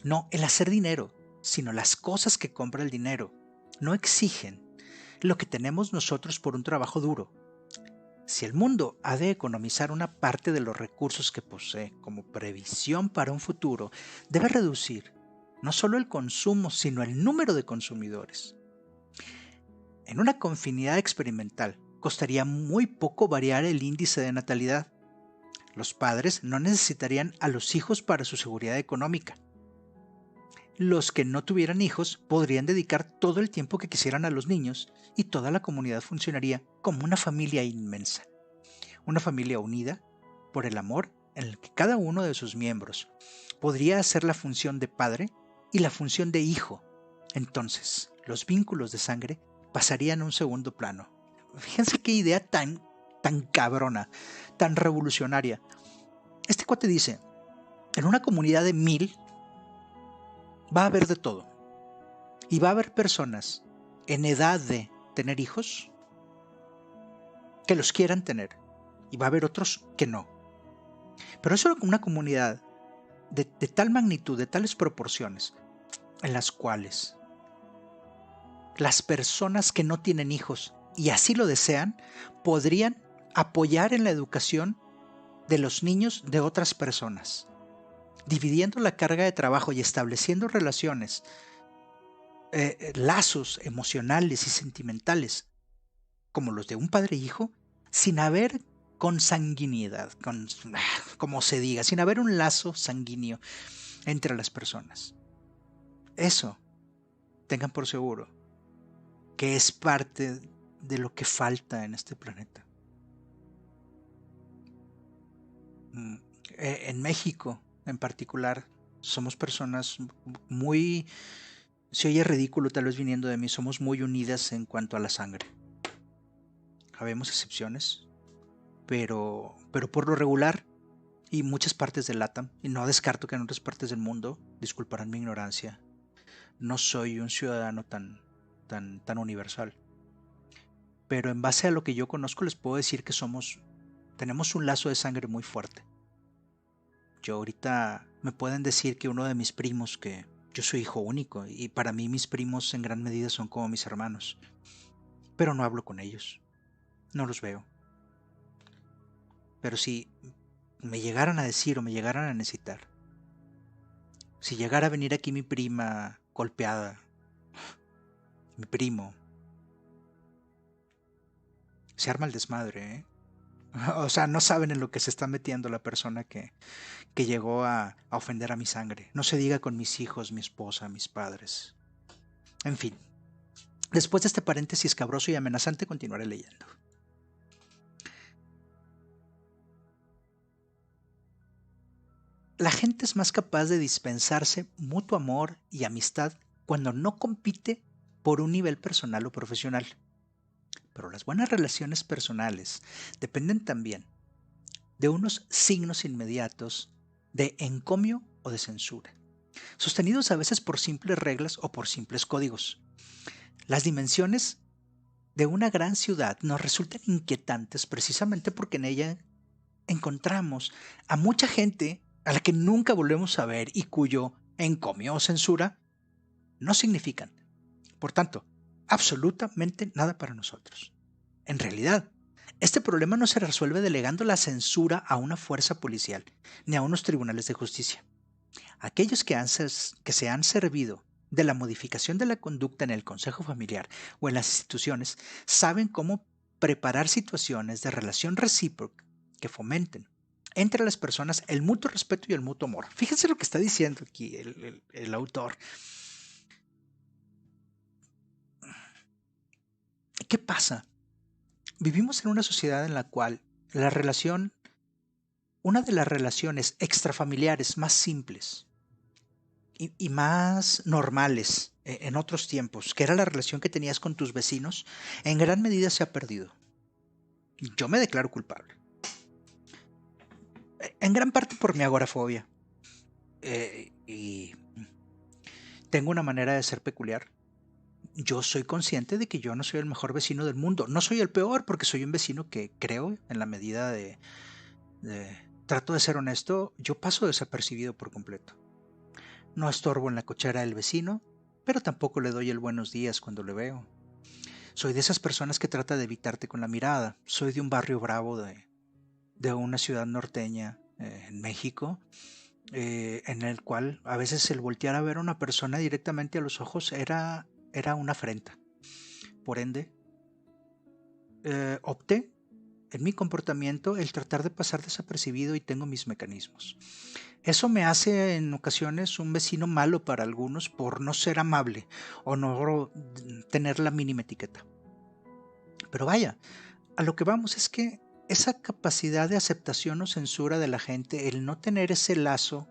no el hacer dinero, sino las cosas que compra el dinero, no exigen lo que tenemos nosotros por un trabajo duro. Si el mundo ha de economizar una parte de los recursos que posee como previsión para un futuro, debe reducir no solo el consumo, sino el número de consumidores. En una confinidad experimental, costaría muy poco variar el índice de natalidad. Los padres no necesitarían a los hijos para su seguridad económica. Los que no tuvieran hijos podrían dedicar todo el tiempo que quisieran a los niños y toda la comunidad funcionaría como una familia inmensa. Una familia unida por el amor en el que cada uno de sus miembros podría hacer la función de padre y la función de hijo. Entonces, los vínculos de sangre pasarían a un segundo plano. Fíjense qué idea tan cabrona, tan revolucionaria. Este cuate dice, en una comunidad de 1000, va a haber de todo. Y va a haber personas en edad de tener hijos que los quieran tener. Y va a haber otros que no. Pero eso es una comunidad de tal magnitud, de tales proporciones, en las cuales las personas que no tienen hijos y así lo desean, podrían apoyar en la educación de los niños de otras personas, dividiendo la carga de trabajo y estableciendo relaciones, lazos emocionales y sentimentales, como los de un padre e hijo, sin haber consanguinidad, como se diga, sin haber un lazo sanguíneo entre las personas. Eso, tengan por seguro, que es parte de lo que falta en este planeta. En México, en particular, somos personas muy, se oye ridículo tal vez viniendo de mí, somos muy unidas en cuanto a la sangre. Habemos excepciones, pero por lo regular, y muchas partes del LATAM, y no descarto que en otras partes del mundo, disculparán mi ignorancia, no soy un ciudadano tan universal. Pero en base a lo que yo conozco les puedo decir que tenemos un lazo de sangre muy fuerte. Yo ahorita me pueden decir que uno de mis primos, que yo soy hijo único, y para mí mis primos en gran medida son como mis hermanos, pero no hablo con ellos, no los veo. Pero si me llegaran a decir o me llegaran a necesitar, si llegara a venir aquí mi prima golpeada, mi primo, se arma el desmadre, ¿eh? O sea, no saben en lo que se está metiendo la persona que llegó a ofender a mi sangre. No se diga con mis hijos, mi esposa, mis padres. En fin, después de este paréntesis escabroso y amenazante, continuaré leyendo. La gente es más capaz de dispensarse mutuo amor y amistad cuando no compite por un nivel personal o profesional. Pero las buenas relaciones personales dependen también de unos signos inmediatos de encomio o de censura, sostenidos a veces por simples reglas o por simples códigos. Las dimensiones de una gran ciudad nos resultan inquietantes precisamente porque en ella encontramos a mucha gente a la que nunca volvemos a ver y cuyo encomio o censura no significan, por tanto, absolutamente nada para nosotros. En realidad, este problema no se resuelve delegando la censura a una fuerza policial ni a unos tribunales de justicia. Aquellos que se han servido de la modificación de la conducta en el consejo familiar o en las instituciones saben cómo preparar situaciones de relación recíproca que fomenten entre las personas el mutuo respeto y el mutuo amor. Fíjense lo que está diciendo aquí el autor. ¿Qué pasa? Vivimos en una sociedad en la cual una de las relaciones extrafamiliares más simples y más normales en otros tiempos, que era la relación que tenías con tus vecinos, en gran medida se ha perdido. Yo me declaro culpable. En gran parte por mi agorafobia. Y tengo una manera de ser peculiar. Yo soy consciente de que yo no soy el mejor vecino del mundo. No soy el peor porque soy un vecino que creo, en la medida de trato de ser honesto, yo paso desapercibido por completo. No estorbo en la cochera del vecino, pero tampoco le doy el buenos días cuando le veo. Soy de esas personas que trata de evitarte con la mirada. Soy de un barrio bravo de una ciudad norteña en México, en el cual a veces el voltear a ver a una persona directamente a los ojos era una afrenta. Por ende, opté en mi comportamiento el tratar de pasar desapercibido y tengo mis mecanismos. Eso me hace en ocasiones un vecino malo para algunos por no ser amable o no tener la mínima etiqueta. Pero vaya, a lo que vamos es que esa capacidad de aceptación o censura de la gente, el no tener ese lazo,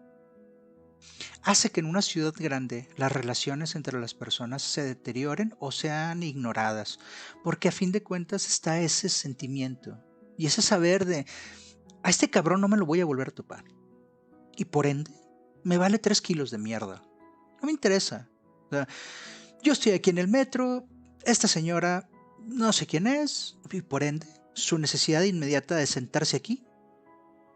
hace que en una ciudad grande las relaciones entre las personas se deterioren o sean ignoradas, porque a fin de cuentas está ese sentimiento y ese saber de a este cabrón no me lo voy a volver a topar y por ende me vale 3 kilos de mierda No me interesa. O sea, yo estoy aquí en el metro, esta señora no sé quién es, y por ende, su necesidad inmediata de sentarse aquí,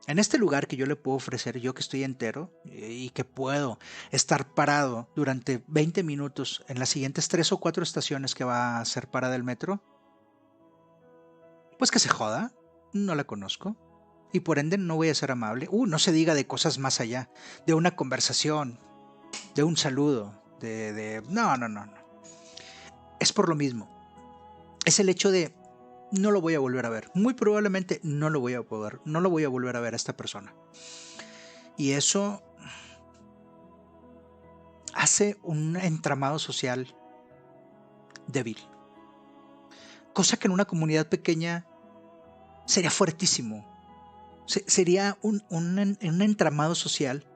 en este lugar que yo le puedo ofrecer, yo que estoy entero y que puedo estar parado durante 20 minutos en las siguientes 3 o 4 estaciones que va a ser parada el metro, pues que se joda, no la conozco. Y por ende no voy a ser amable. No se diga de cosas más allá, de una conversación, de un saludo, No, no, no, no. Es por lo mismo. Es el hecho de no lo voy a volver a ver. Muy probablemente no lo voy a volver a ver a esta persona. Y eso hace un entramado social débil. Cosa que en una comunidad pequeña sería fuertísimo. Sería un entramado social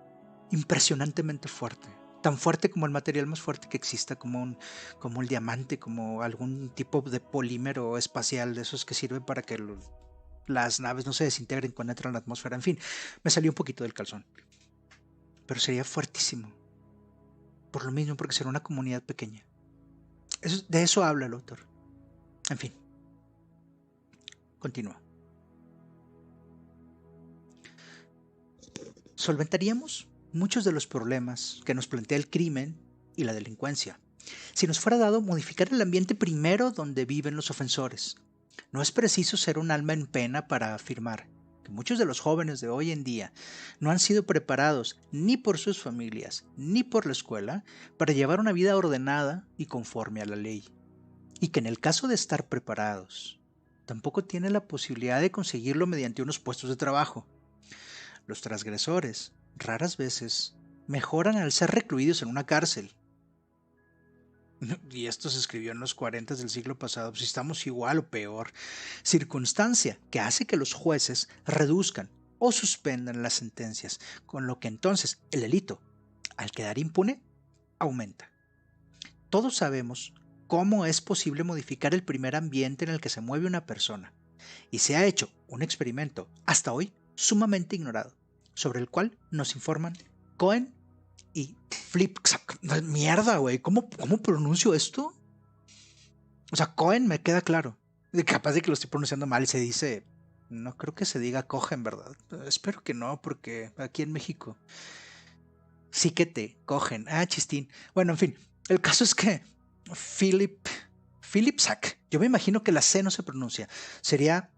impresionantemente fuerte. Tan fuerte como el material más fuerte que exista, como el diamante, como algún tipo de polímero espacial de esos que sirven para que las naves no se desintegren cuando entran en la atmósfera. En fin, me salió un poquito del calzón. Pero sería fuertísimo. Por lo mismo, porque será una comunidad pequeña. De eso habla el autor. En fin, continúa. Solventaríamos muchos de los problemas que nos plantea el crimen y la delincuencia si nos fuera dado modificar el ambiente primero donde viven los ofensores. No es preciso ser un alma en pena para afirmar que muchos de los jóvenes de hoy en día no han sido preparados ni por sus familias ni por la escuela para llevar una vida ordenada y conforme a la ley. Y que en el caso de estar preparados, tampoco tienen la posibilidad de conseguirlo mediante unos puestos de trabajo. Los transgresores, raras veces, mejoran al ser recluidos en una cárcel. Y esto se escribió en los 40 del siglo pasado, pues estamos igual o peor. Circunstancia que hace que los jueces reduzcan o suspendan las sentencias, con lo que entonces el delito, al quedar impune, aumenta. Todos sabemos cómo es posible modificar el primer ambiente en el que se mueve una persona, y se ha hecho un experimento, hasta hoy, sumamente ignorado, sobre el cual nos informan Cohen y Flipsack. Mierda, güey, ¿cómo pronuncio esto? O sea, Cohen me queda claro. Capaz de que lo estoy pronunciando mal y se dice... No creo que se diga cogen, ¿verdad? Espero que no, porque aquí en México sí que te cogen. Chistín. Bueno, en fin, el caso es que Philipsack, yo me imagino que la C no se pronuncia. Sería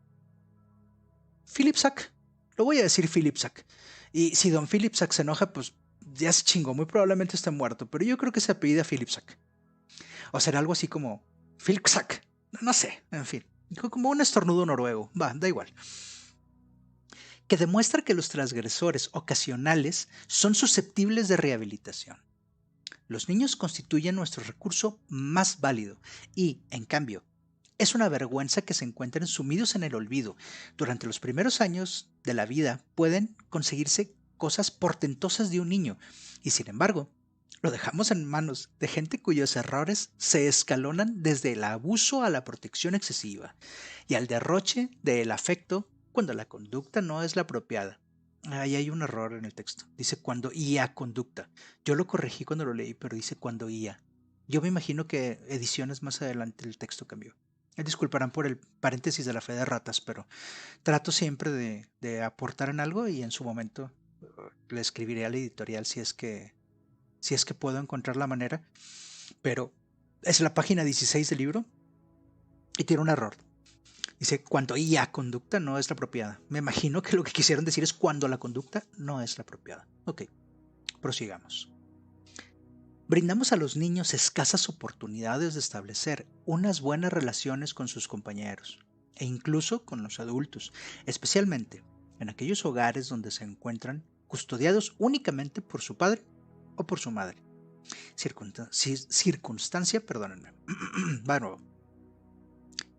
Philipsack. Lo voy a decir Philipsack. Y si don Philipsack se enoja, pues ya se chingó. Muy probablemente esté muerto. Pero yo creo que se apellida Philipsack. O será algo así como Philipsack. No sé, en fin. Como un estornudo noruego. Da igual. Que demuestra que los transgresores ocasionales son susceptibles de rehabilitación. Los niños constituyen nuestro recurso más válido y, en cambio, es una vergüenza que se encuentren sumidos en el olvido. Durante los primeros años de la vida pueden conseguirse cosas portentosas de un niño y, sin embargo, lo dejamos en manos de gente cuyos errores se escalonan desde el abuso a la protección excesiva y al derroche del afecto cuando la conducta no es la apropiada. Ahí hay un error en el texto. Dice cuando IA conducta. Yo lo corregí cuando lo leí, pero dice cuando IA. Yo me imagino que ediciones más adelante el texto cambió. Disculparán por el paréntesis de la fe de ratas, pero trato siempre de aportar en algo y en su momento le escribiré a la editorial si es que puedo encontrar la manera. Pero es la página 16 del libro y tiene un error. Dice, cuando IA conducta no es la apropiada. Me imagino que lo que quisieron decir es cuando la conducta no es la apropiada. Ok, prosigamos. Brindamos a los niños escasas oportunidades de establecer unas buenas relaciones con sus compañeros e incluso con los adultos, especialmente en aquellos hogares donde se encuentran custodiados únicamente por su padre o por su madre. Circunstancia, perdónenme, va de nuevo.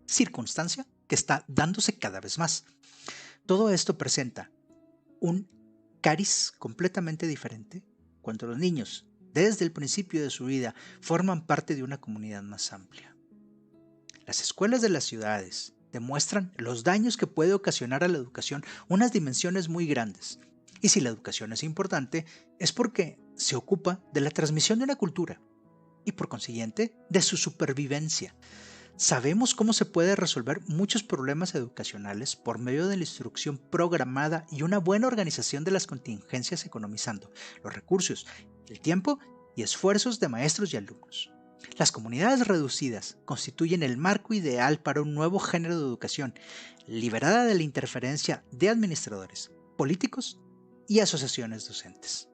Circunstancia que está dándose cada vez más. Todo esto presenta un cariz completamente diferente cuando los niños, desde el principio de su vida, forman parte de una comunidad más amplia. Las escuelas de las ciudades demuestran los daños que puede ocasionar a la educación unas dimensiones muy grandes. Y si la educación es importante, es porque se ocupa de la transmisión de una cultura y por consiguiente de su supervivencia. Sabemos cómo se puede resolver muchos problemas educacionales por medio de la instrucción programada y una buena organización de las contingencias economizando los recursos, el tiempo y esfuerzos de maestros y alumnos. Las comunidades reducidas constituyen el marco ideal para un nuevo género de educación, liberada de la interferencia de administradores, políticos y asociaciones docentes.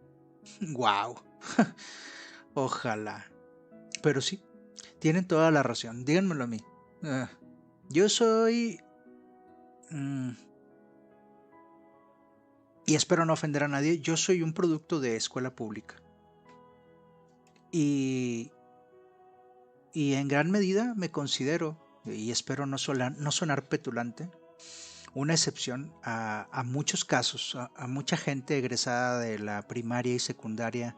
¡Wow! Ojalá. Pero sí, tienen toda la razón. Díganmelo a mí. Uh, yo soy... Mm, y espero no ofender a nadie. Yo soy un producto de escuela pública. Y, y en gran medida me considero, y espero no sonar petulante, una excepción a muchos casos, a mucha gente egresada de la primaria y secundaria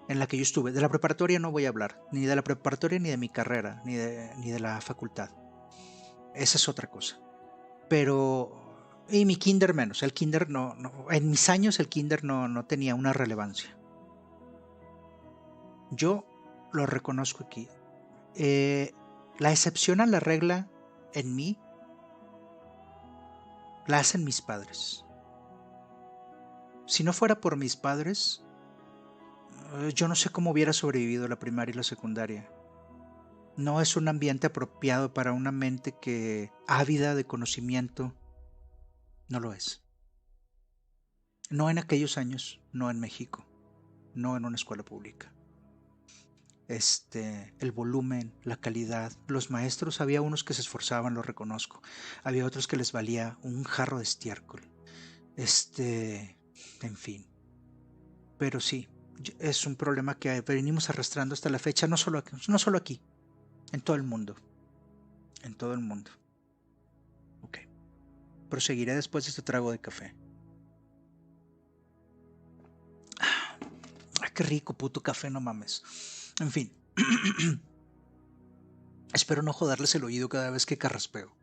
en la que yo estuve. De la preparatoria no voy a hablar, ni de la preparatoria, ni de mi carrera, ni de la facultad. Esa es otra cosa. Pero... Y mi kinder menos. El kinder no, en mis años el kinder no tenía una relevancia. Yo lo reconozco aquí. La excepción a la regla en mí la hacen mis padres. Si no fuera por mis padres, yo no sé cómo hubiera sobrevivido la primaria y la secundaria. No es un ambiente apropiado para una mente que, ávida de conocimiento, no lo es. No en aquellos años, no en México, no en una escuela pública. El volumen, la calidad, los maestros, había unos que se esforzaban, lo reconozco, había otros que les valía un jarro de estiércol, en fin, pero sí, es un problema que venimos arrastrando hasta la fecha, no solo aquí, en todo el mundo, ok, proseguiré después de este trago de café. Qué rico puto café, no mames, en fin. Espero no joderles el oído cada vez que carraspeo.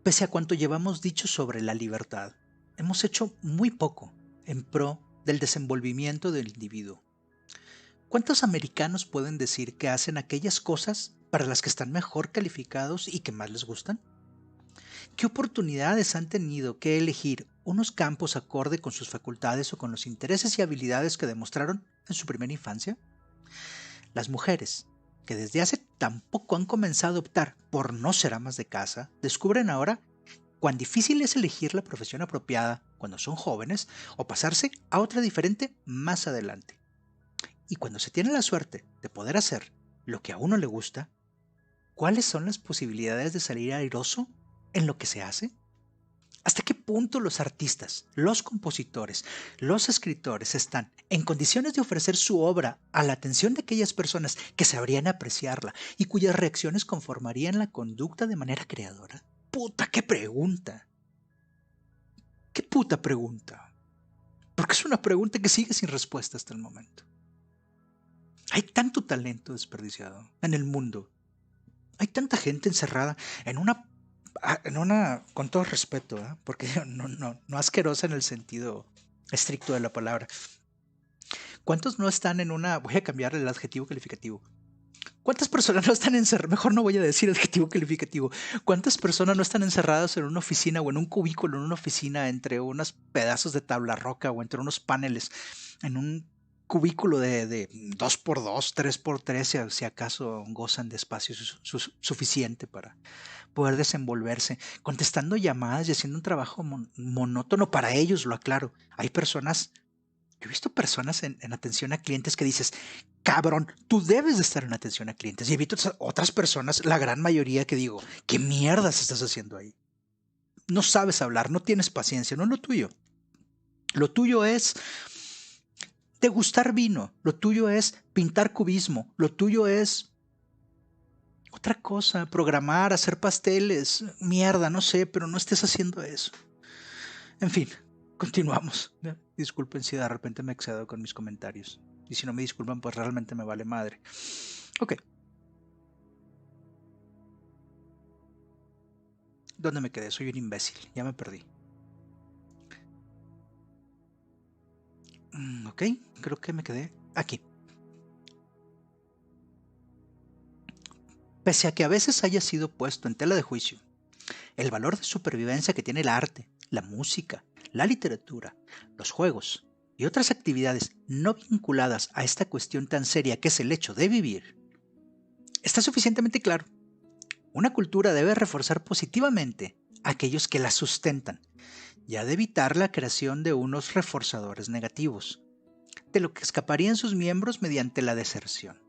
Pese a cuanto llevamos dicho sobre la libertad, hemos hecho muy poco en pro del desenvolvimiento del individuo. ¿Cuántos americanos pueden decir que hacen aquellas cosas para las que están mejor calificados y que más les gustan? ¿Qué oportunidades han tenido que elegir unos campos acorde con sus facultades o con los intereses y habilidades que demostraron en su primera infancia? Las mujeres, que desde hace tan poco han comenzado a optar por no ser amas de casa, descubren ahora cuán difícil es elegir la profesión apropiada cuando son jóvenes o pasarse a otra diferente más adelante. Y cuando se tiene la suerte de poder hacer lo que a uno le gusta, ¿cuáles son las posibilidades de salir airoso en lo que se hace? ¿Hasta qué punto los artistas, los compositores, los escritores están en condiciones de ofrecer su obra a la atención de aquellas personas que sabrían apreciarla y cuyas reacciones conformarían la conducta de manera creadora? ¡Puta, qué pregunta! ¡Qué puta pregunta! Porque es una pregunta que sigue sin respuesta hasta el momento. Hay tanto talento desperdiciado en el mundo. Hay tanta gente encerrada en una, con todo respeto, ¿eh? Porque no asquerosa en el sentido estricto de la palabra. ¿Cuántos no están en una, voy a cambiar el adjetivo calificativo? ¿Cuántas personas no están encerradas? Mejor no voy a decir adjetivo calificativo. ¿Cuántas personas no están encerradas en una oficina o en un cubículo en una oficina entre unos pedazos de tabla roca o entre unos paneles en un cubículo de 2x2, 3x3, si acaso gozan de espacio suficiente para poder desenvolverse, contestando llamadas y haciendo un trabajo monótono para ellos, lo aclaro? Hay personas, yo he visto personas en atención a clientes que dices, cabrón, tú debes de estar en atención a clientes. Y he visto otras personas, la gran mayoría, que digo, ¿qué mierdas estás haciendo ahí? No sabes hablar, no tienes paciencia, no es lo tuyo. Lo tuyo es degustar vino, lo tuyo es pintar cubismo, lo tuyo es otra cosa, programar, hacer pasteles, mierda, no sé, pero no estés haciendo eso. En fin, continuamos. Disculpen si de repente me excedo con mis comentarios. Y si no me disculpan, pues realmente me vale madre. Ok. ¿Dónde me quedé? Soy un imbécil. Ya me perdí. Ok, creo que me quedé aquí. Pese a que a veces haya sido puesto en tela de juicio, el valor de supervivencia que tiene el arte, la música, la literatura, los juegos y otras actividades no vinculadas a esta cuestión tan seria que es el hecho de vivir, está suficientemente claro. Una cultura debe reforzar positivamente a aquellos que la sustentan y ha de evitar la creación de unos reforzadores negativos, de lo que escaparían sus miembros mediante la deserción.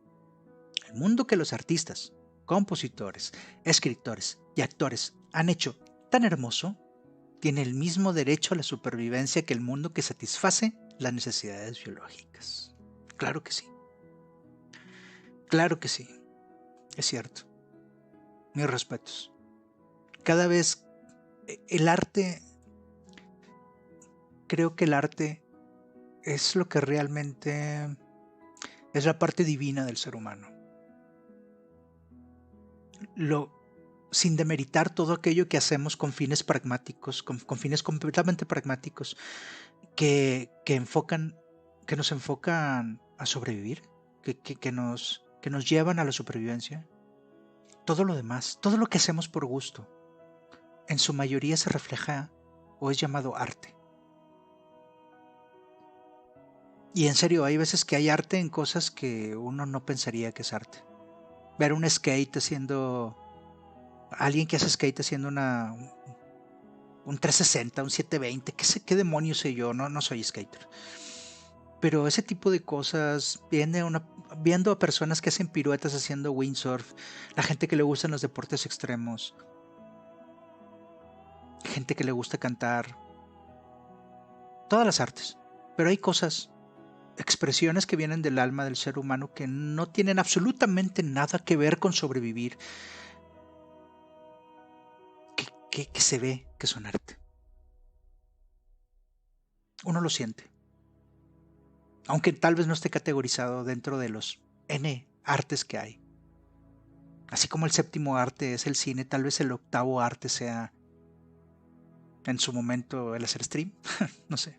El mundo que los artistas, compositores, escritores y actores han hecho tan hermoso tiene el mismo derecho a la supervivencia que el mundo que satisface las necesidades biológicas. Claro que sí, claro que sí, es cierto. Mis respetos. Cada vez el arte, creo que el arte es lo que realmente es la parte divina del ser humano. Lo, Sin demeritar todo aquello que hacemos con fines pragmáticos, con fines completamente pragmáticos, que nos enfocan a sobrevivir, que nos llevan a la supervivencia. Todo lo demás, todo lo que hacemos por gusto, en su mayoría se refleja o es llamado arte. Y en serio, hay veces que hay arte en cosas que uno no pensaría que es arte. Ver un skate haciendo, alguien que hace skate haciendo un 360, un 720, qué demonios sé yo, no soy skater. Pero ese tipo de cosas, viendo a personas que hacen piruetas haciendo windsurf, la gente que le gustan los deportes extremos, gente que le gusta cantar, todas las artes. Pero hay cosas, expresiones que vienen del alma del ser humano que no tienen absolutamente nada que ver con sobrevivir, que se ve que son arte. Uno lo siente. Aunque tal vez no esté categorizado dentro de los N artes que hay. Así como el séptimo arte es el cine, tal vez el octavo arte sea en su momento el hacer stream. No sé.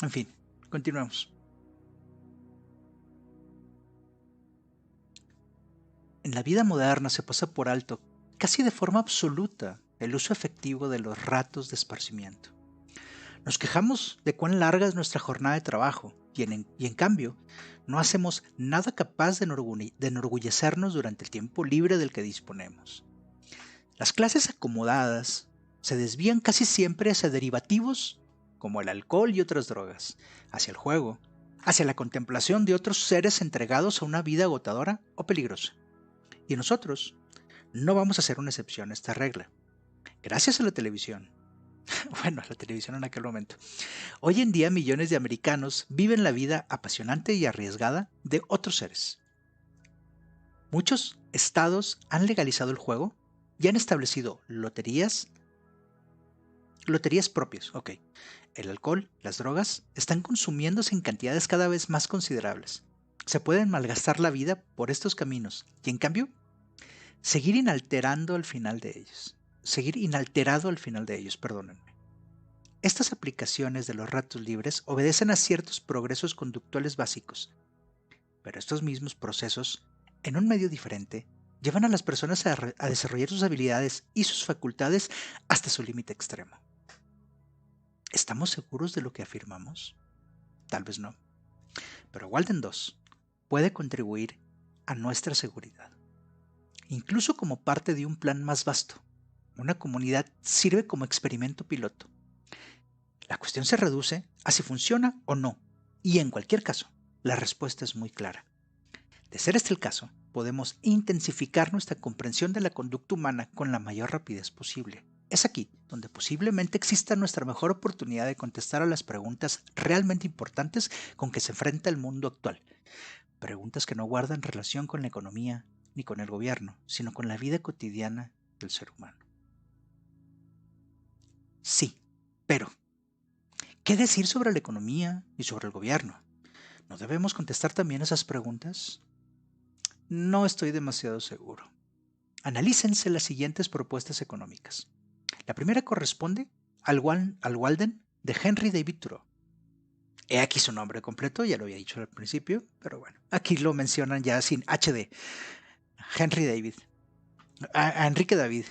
En fin, continuemos. En la vida moderna se pasa por alto, casi de forma absoluta, el uso efectivo de los ratos de esparcimiento. Nos quejamos de cuán larga es nuestra jornada de trabajo y en cambio no hacemos nada capaz de enorgullecernos durante el tiempo libre del que disponemos. Las clases acomodadas se desvían casi siempre hacia derivativos como el alcohol y otras drogas, hacia el juego, hacia la contemplación de otros seres entregados a una vida agotadora o peligrosa. Y nosotros no vamos a hacer una excepción a esta regla. Gracias a la televisión, bueno, a la televisión en aquel momento, hoy en día millones de americanos viven la vida apasionante y arriesgada de otros seres. Muchos estados han legalizado el juego y han establecido loterías propias. Ok. El alcohol, las drogas, están consumiéndose en cantidades cada vez más considerables. Se pueden malgastar la vida por estos caminos y en cambio, seguir inalterado al final de ellos, perdónenme. Estas aplicaciones de los ratos libres obedecen a ciertos progresos conductuales básicos, pero estos mismos procesos, en un medio diferente, llevan a las personas a desarrollar sus habilidades y sus facultades hasta su límite extremo. ¿Estamos seguros de lo que afirmamos? Tal vez no, pero Walden 2 puede contribuir a nuestra seguridad. Incluso como parte de un plan más vasto, una comunidad sirve como experimento piloto. La cuestión se reduce a si funciona o no, y en cualquier caso, la respuesta es muy clara. De ser este el caso, podemos intensificar nuestra comprensión de la conducta humana con la mayor rapidez posible. Es aquí donde posiblemente exista nuestra mejor oportunidad de contestar a las preguntas realmente importantes con que se enfrenta el mundo actual. Preguntas que no guardan relación con la economía ni con el gobierno, sino con la vida cotidiana del ser humano. Sí, pero ¿qué decir sobre la economía y sobre el gobierno? ¿No debemos contestar también esas preguntas? No estoy demasiado seguro. Analícense las siguientes propuestas económicas. La primera corresponde al Walden de Henry David Thoreau. He aquí su nombre completo, ya lo había dicho al principio, pero bueno, aquí lo mencionan ya sin HD. Henry David. A Enrique David.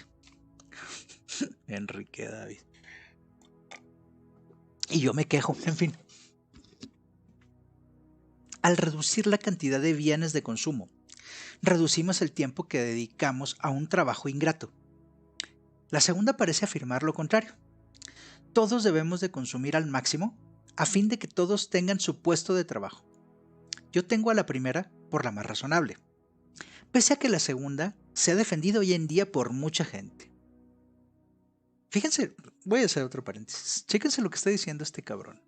Enrique David. Y yo me quejo, en fin. Al reducir la cantidad de bienes de consumo, reducimos el tiempo que dedicamos a un trabajo ingrato. La segunda parece afirmar lo contrario. Todos debemos de consumir al máximo a fin de que todos tengan su puesto de trabajo. Yo tengo a la primera por la más razonable, pese a que la segunda se ha defendido hoy en día por mucha gente. Fíjense, voy a hacer otro paréntesis. Chéquense lo que está diciendo este cabrón.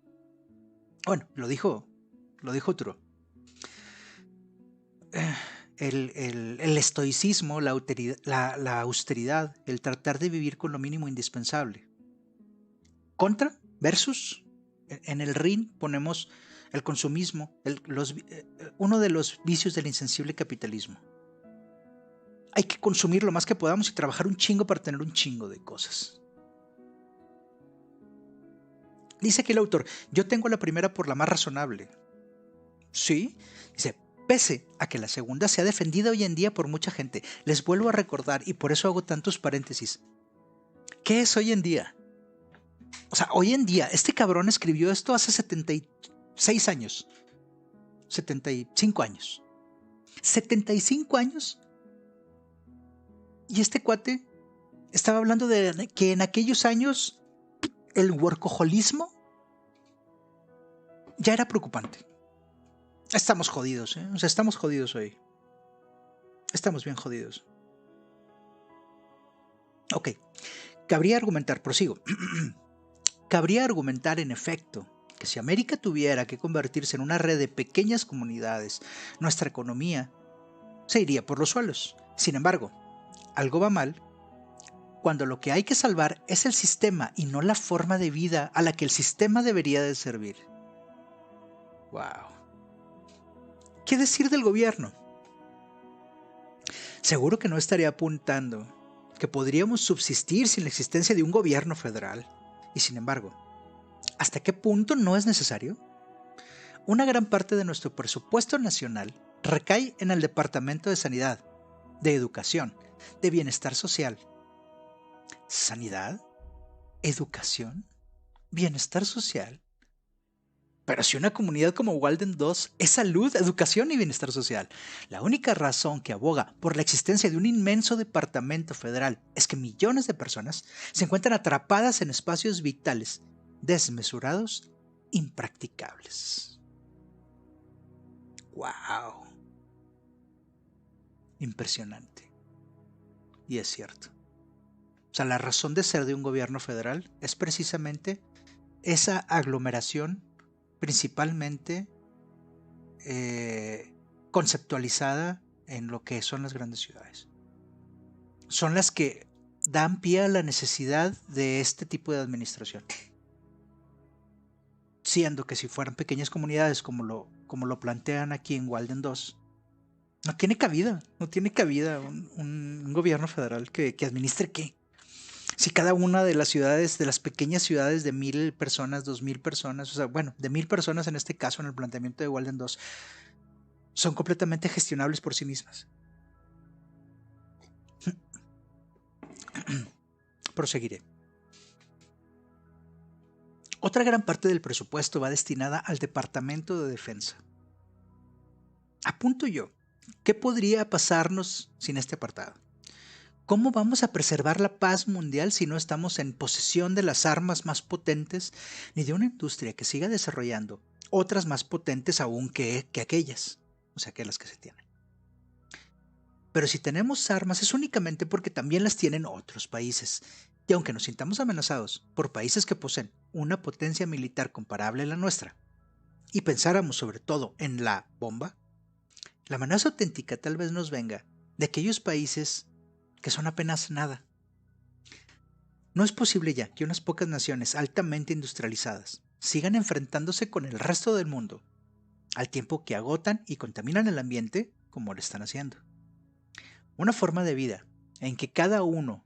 Bueno, lo dijo Thoreau. El estoicismo, la austeridad, el tratar de vivir con lo mínimo indispensable. Contra, versus, en el ring ponemos el consumismo, uno de los vicios del insensible capitalismo. Hay que consumir lo más que podamos y trabajar un chingo para tener un chingo de cosas. Dice aquí el autor, yo tengo la primera por la más razonable. Sí, dice, pese a que la segunda se ha defendido hoy en día por mucha gente. Les vuelvo a recordar, y por eso hago tantos paréntesis. ¿Qué es hoy en día? O sea, hoy en día, este cabrón escribió esto hace 76 años. 75 años. 75 años. Y este cuate estaba hablando de que en aquellos años el workaholismo ya era preocupante. Estamos jodidos, ¿eh? O sea, estamos jodidos hoy. Estamos bien jodidos. Ok. Cabría argumentar, prosigo. Cabría argumentar, en efecto, que si América tuviera que convertirse en una red de pequeñas comunidades, nuestra economía se iría por los suelos. Sin embargo, algo va mal cuando lo que hay que salvar es el sistema y no la forma de vida a la que el sistema debería de servir. Wow. ¿Qué decir del gobierno? Seguro que no estaría apuntando que podríamos subsistir sin la existencia de un gobierno federal. Y sin embargo, ¿hasta qué punto no es necesario? Una gran parte de nuestro presupuesto nacional recae en el Departamento de Sanidad, de Educación, de Bienestar Social. ¿Sanidad? ¿Educación? ¿Bienestar social? Pero si una comunidad como Walden 2 es salud, educación y bienestar social, la única razón que aboga por la existencia de un inmenso departamento federal es que millones de personas se encuentran atrapadas en espacios vitales, desmesurados, impracticables. ¡Wow! Impresionante. Y es cierto. O sea, la razón de ser de un gobierno federal es precisamente esa aglomeración principalmente conceptualizada en lo que son las grandes ciudades. Son las que dan pie a la necesidad de este tipo de administración. Siendo que si fueran pequeñas comunidades como lo plantean aquí en Walden 2, no tiene cabida un gobierno federal que administre qué. Si cada una de las ciudades, de las pequeñas ciudades de 1,000 personas, 2,000 personas, o sea, bueno, de 1,000 personas en este caso en el planteamiento de Walden 2, son completamente gestionables por sí mismas. Proseguiré. Otra gran parte del presupuesto va destinada al Departamento de Defensa. Apunto yo, ¿qué podría pasarnos sin este apartado? ¿Cómo vamos a preservar la paz mundial si no estamos en posesión de las armas más potentes ni de una industria que siga desarrollando otras más potentes aún que aquellas, o sea, que las que se tienen? Pero si tenemos armas es únicamente porque también las tienen otros países. Y aunque nos sintamos amenazados por países que poseen una potencia militar comparable a la nuestra, y pensáramos sobre todo en la bomba, la amenaza auténtica tal vez nos venga de aquellos países que son apenas nada. No es posible ya que unas pocas naciones altamente industrializadas sigan enfrentándose con el resto del mundo, al tiempo que agotan y contaminan el ambiente como lo están haciendo. Una forma de vida en que cada uno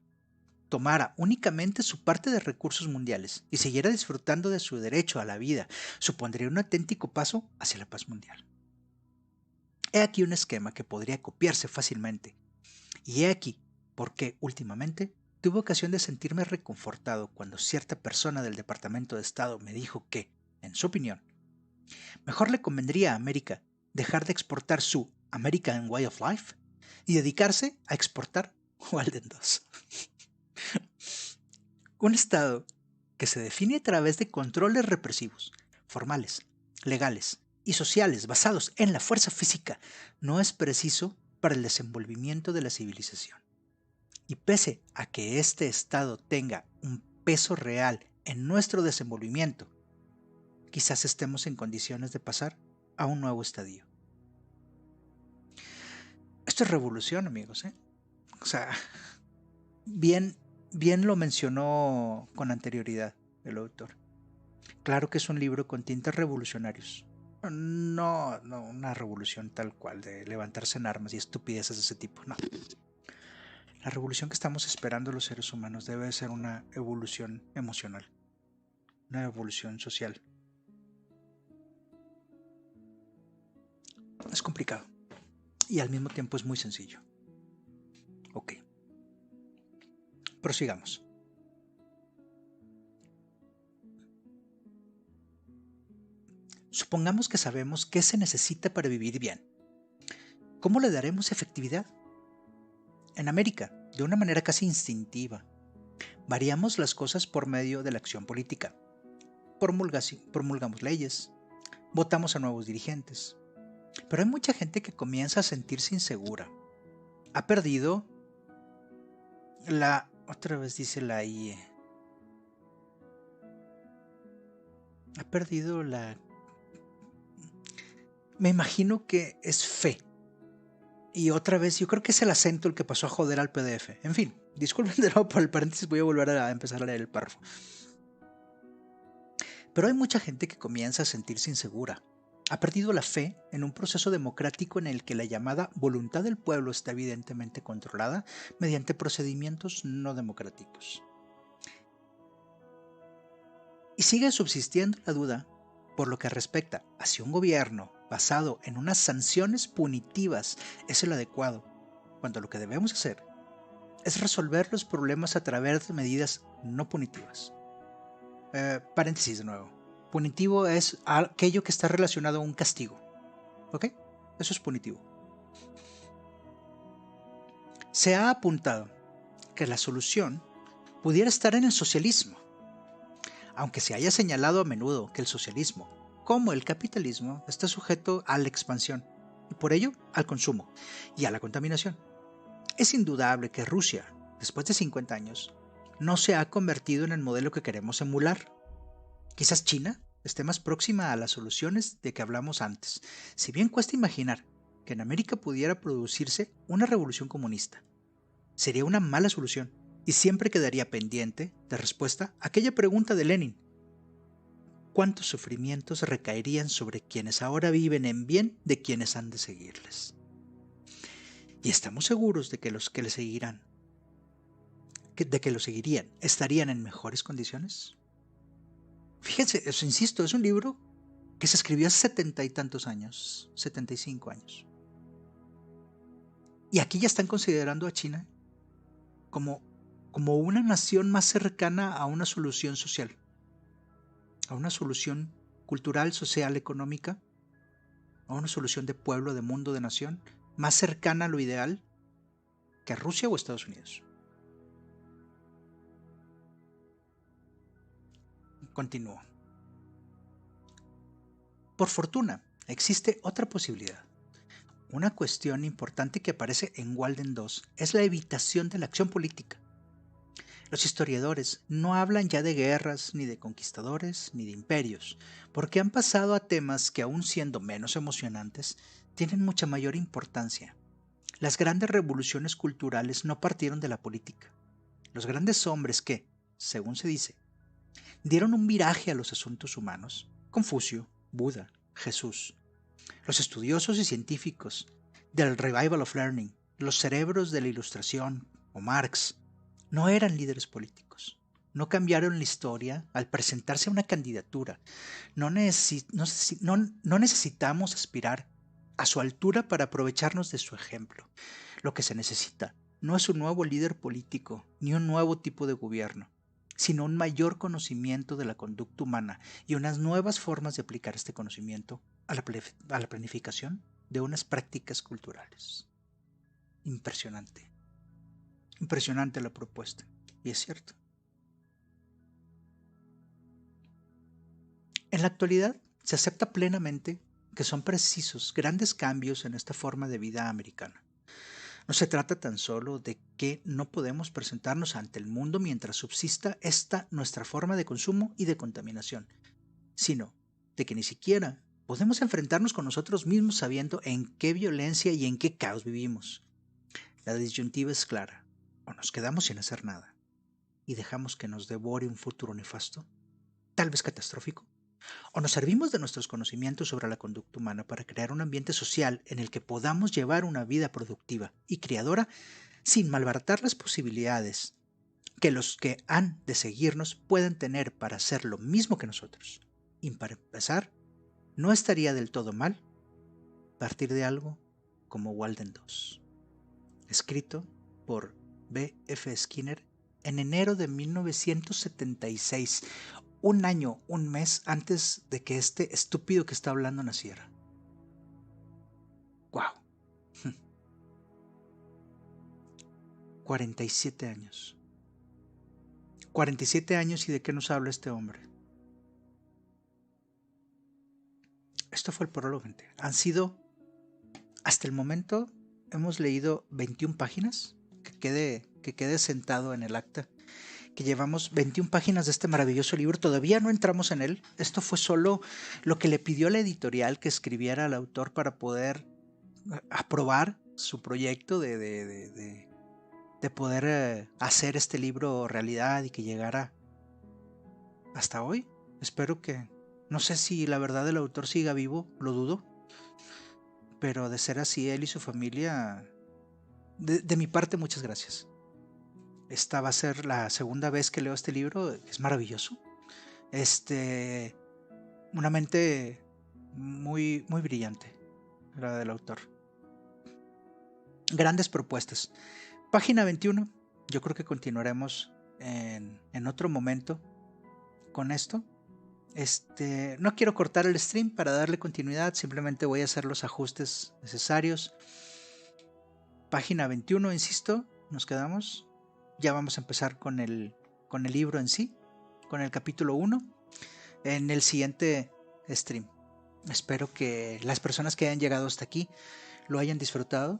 tomara únicamente su parte de recursos mundiales y siguiera disfrutando de su derecho a la vida, supondría un auténtico paso hacia la paz mundial. He aquí un esquema que podría copiarse fácilmente, y he aquí por qué últimamente tuve ocasión de sentirme reconfortado cuando cierta persona del Departamento de Estado me dijo que, en su opinión, mejor le convendría a América dejar de exportar su American Way of Life y dedicarse a exportar Walden 2. Un Estado que se define a través de controles represivos, formales, legales y sociales basados en la fuerza física, no es preciso para el desenvolvimiento de la civilización. Y pese a que este Estado tenga un peso real en nuestro desenvolvimiento, quizás estemos en condiciones de pasar a un nuevo estadio. Esto es revolución, amigos, ¿eh? O sea, bien lo mencionó con anterioridad el autor. Claro que es un libro con tintes revolucionarios. No una revolución tal cual de levantarse en armas y estupideces de ese tipo, no. La revolución que estamos esperando los seres humanos debe ser una evolución emocional, una evolución social. Es complicado y al mismo tiempo es muy sencillo. Ok, prosigamos. Supongamos que sabemos qué se necesita para vivir bien. ¿Cómo le daremos efectividad? En América, de una manera casi instintiva, variamos las cosas por medio de la acción política. Promulgamos leyes, votamos a nuevos dirigentes. Pero hay mucha gente que comienza a sentirse insegura. Ha perdido otra vez dice la IE. Ha perdido me imagino que es fe. Y otra vez, yo creo que es el acento el que pasó a joder al PDF. En fin, disculpen de nuevo por el paréntesis, voy a volver a empezar a leer el párrafo. Pero hay mucha gente que comienza a sentirse insegura. Ha perdido la fe en un proceso democrático en el que la llamada voluntad del pueblo está evidentemente controlada mediante procedimientos no democráticos. Y sigue subsistiendo la duda por lo que respecta a si un gobierno basado en unas sanciones punitivas es el adecuado, cuando lo que debemos hacer es resolver los problemas a través de medidas no punitivas. Paréntesis de nuevo. Punitivo es aquello que está relacionado a un castigo. ¿Ok? Eso es punitivo. Se ha apuntado que la solución pudiera estar en el socialismo, aunque se haya señalado a menudo que el socialismo, como el capitalismo, está sujeto a la expansión y por ello al consumo y a la contaminación. Es indudable que Rusia, después de 50 años, no se ha convertido en el modelo que queremos emular. Quizás China esté más próxima a las soluciones de que hablamos antes, si bien cuesta imaginar que en América pudiera producirse una revolución comunista. Sería una mala solución y siempre quedaría pendiente de respuesta aquella pregunta de Lenin: ¿cuántos sufrimientos recaerían sobre quienes ahora viven en bien de quienes han de seguirles? Y estamos seguros de que los que le seguirán, de que lo seguirían, estarían en mejores condiciones. Fíjense, eso insisto, es un libro que se escribió hace 70 y tantos años, 75 años. Y aquí ya están considerando a China como una nación más cercana a una solución social, a una solución cultural, social, económica, a una solución de pueblo, de mundo, de nación, más cercana a lo ideal que a Rusia o Estados Unidos. Continúo. Por fortuna, existe otra posibilidad. Una cuestión importante que aparece en Walden 2 es la evitación de la acción política. Los historiadores no hablan ya de guerras, ni de conquistadores, ni de imperios, porque han pasado a temas que, aun siendo menos emocionantes, tienen mucha mayor importancia. Las grandes revoluciones culturales no partieron de la política. Los grandes hombres que, según se dice, dieron un viraje a los asuntos humanos: Confucio, Buda, Jesús. Los estudiosos y científicos del Revival of Learning, los cerebros de la Ilustración o Marx, No eran líderes políticos. No cambiaron la historia al presentarse a una candidatura. No necesitamos aspirar a su altura para aprovecharnos de su ejemplo. Lo que se necesita no es un nuevo líder político ni un nuevo tipo de gobierno, sino un mayor conocimiento de la conducta humana y unas nuevas formas de aplicar este conocimiento a la planificación de unas prácticas culturales. Impresionante. Impresionante la propuesta. Y es cierto. En la actualidad se acepta plenamente que son precisos grandes cambios en esta forma de vida americana. No se trata tan solo de que no podemos presentarnos ante el mundo mientras subsista esta nuestra forma de consumo y de contaminación, sino de que ni siquiera podemos enfrentarnos con nosotros mismos sabiendo en qué violencia y en qué caos vivimos. La disyuntiva es clara: o nos quedamos sin hacer nada y dejamos que nos devore un futuro nefasto, tal vez catastrófico, o nos servimos de nuestros conocimientos sobre la conducta humana para crear un ambiente social en el que podamos llevar una vida productiva y creadora sin malbaratar las posibilidades que los que han de seguirnos puedan tener para hacer lo mismo que nosotros. Y para empezar, no estaría del todo mal partir de algo como Walden 2, escrito por B. F. Skinner en enero de 1976, un año, un mes antes de que este estúpido que está hablando naciera. ¡Wow! 47 años. 47 años, ¿y de qué nos habla este hombre? Esto fue el prólogo, gente. Han sido, hasta el momento, hemos leído 21 páginas. Que quede sentado en el acta que llevamos 21 páginas de este maravilloso libro. Todavía no entramos en él. Esto fue solo lo que le pidió la editorial que escribiera al autor para poder aprobar su proyecto de poder hacer este libro realidad y que llegara hasta hoy. Espero que, no sé si la verdad el autor siga vivo, lo dudo, pero de ser así, él y su familia, de mi parte, muchas gracias. Esta va a ser la segunda vez que leo este libro. Es maravilloso. Una mente muy, muy brillante, la del autor. Grandes propuestas. Página 21. Yo creo que continuaremos en otro momento con esto. No quiero cortar el stream para darle continuidad. Simplemente voy a hacer los ajustes necesarios. Página 21, insisto. Nos quedamos. Ya vamos a empezar con el libro en sí, con el capítulo 1, en el siguiente stream. Espero que las personas que hayan llegado hasta aquí lo hayan disfrutado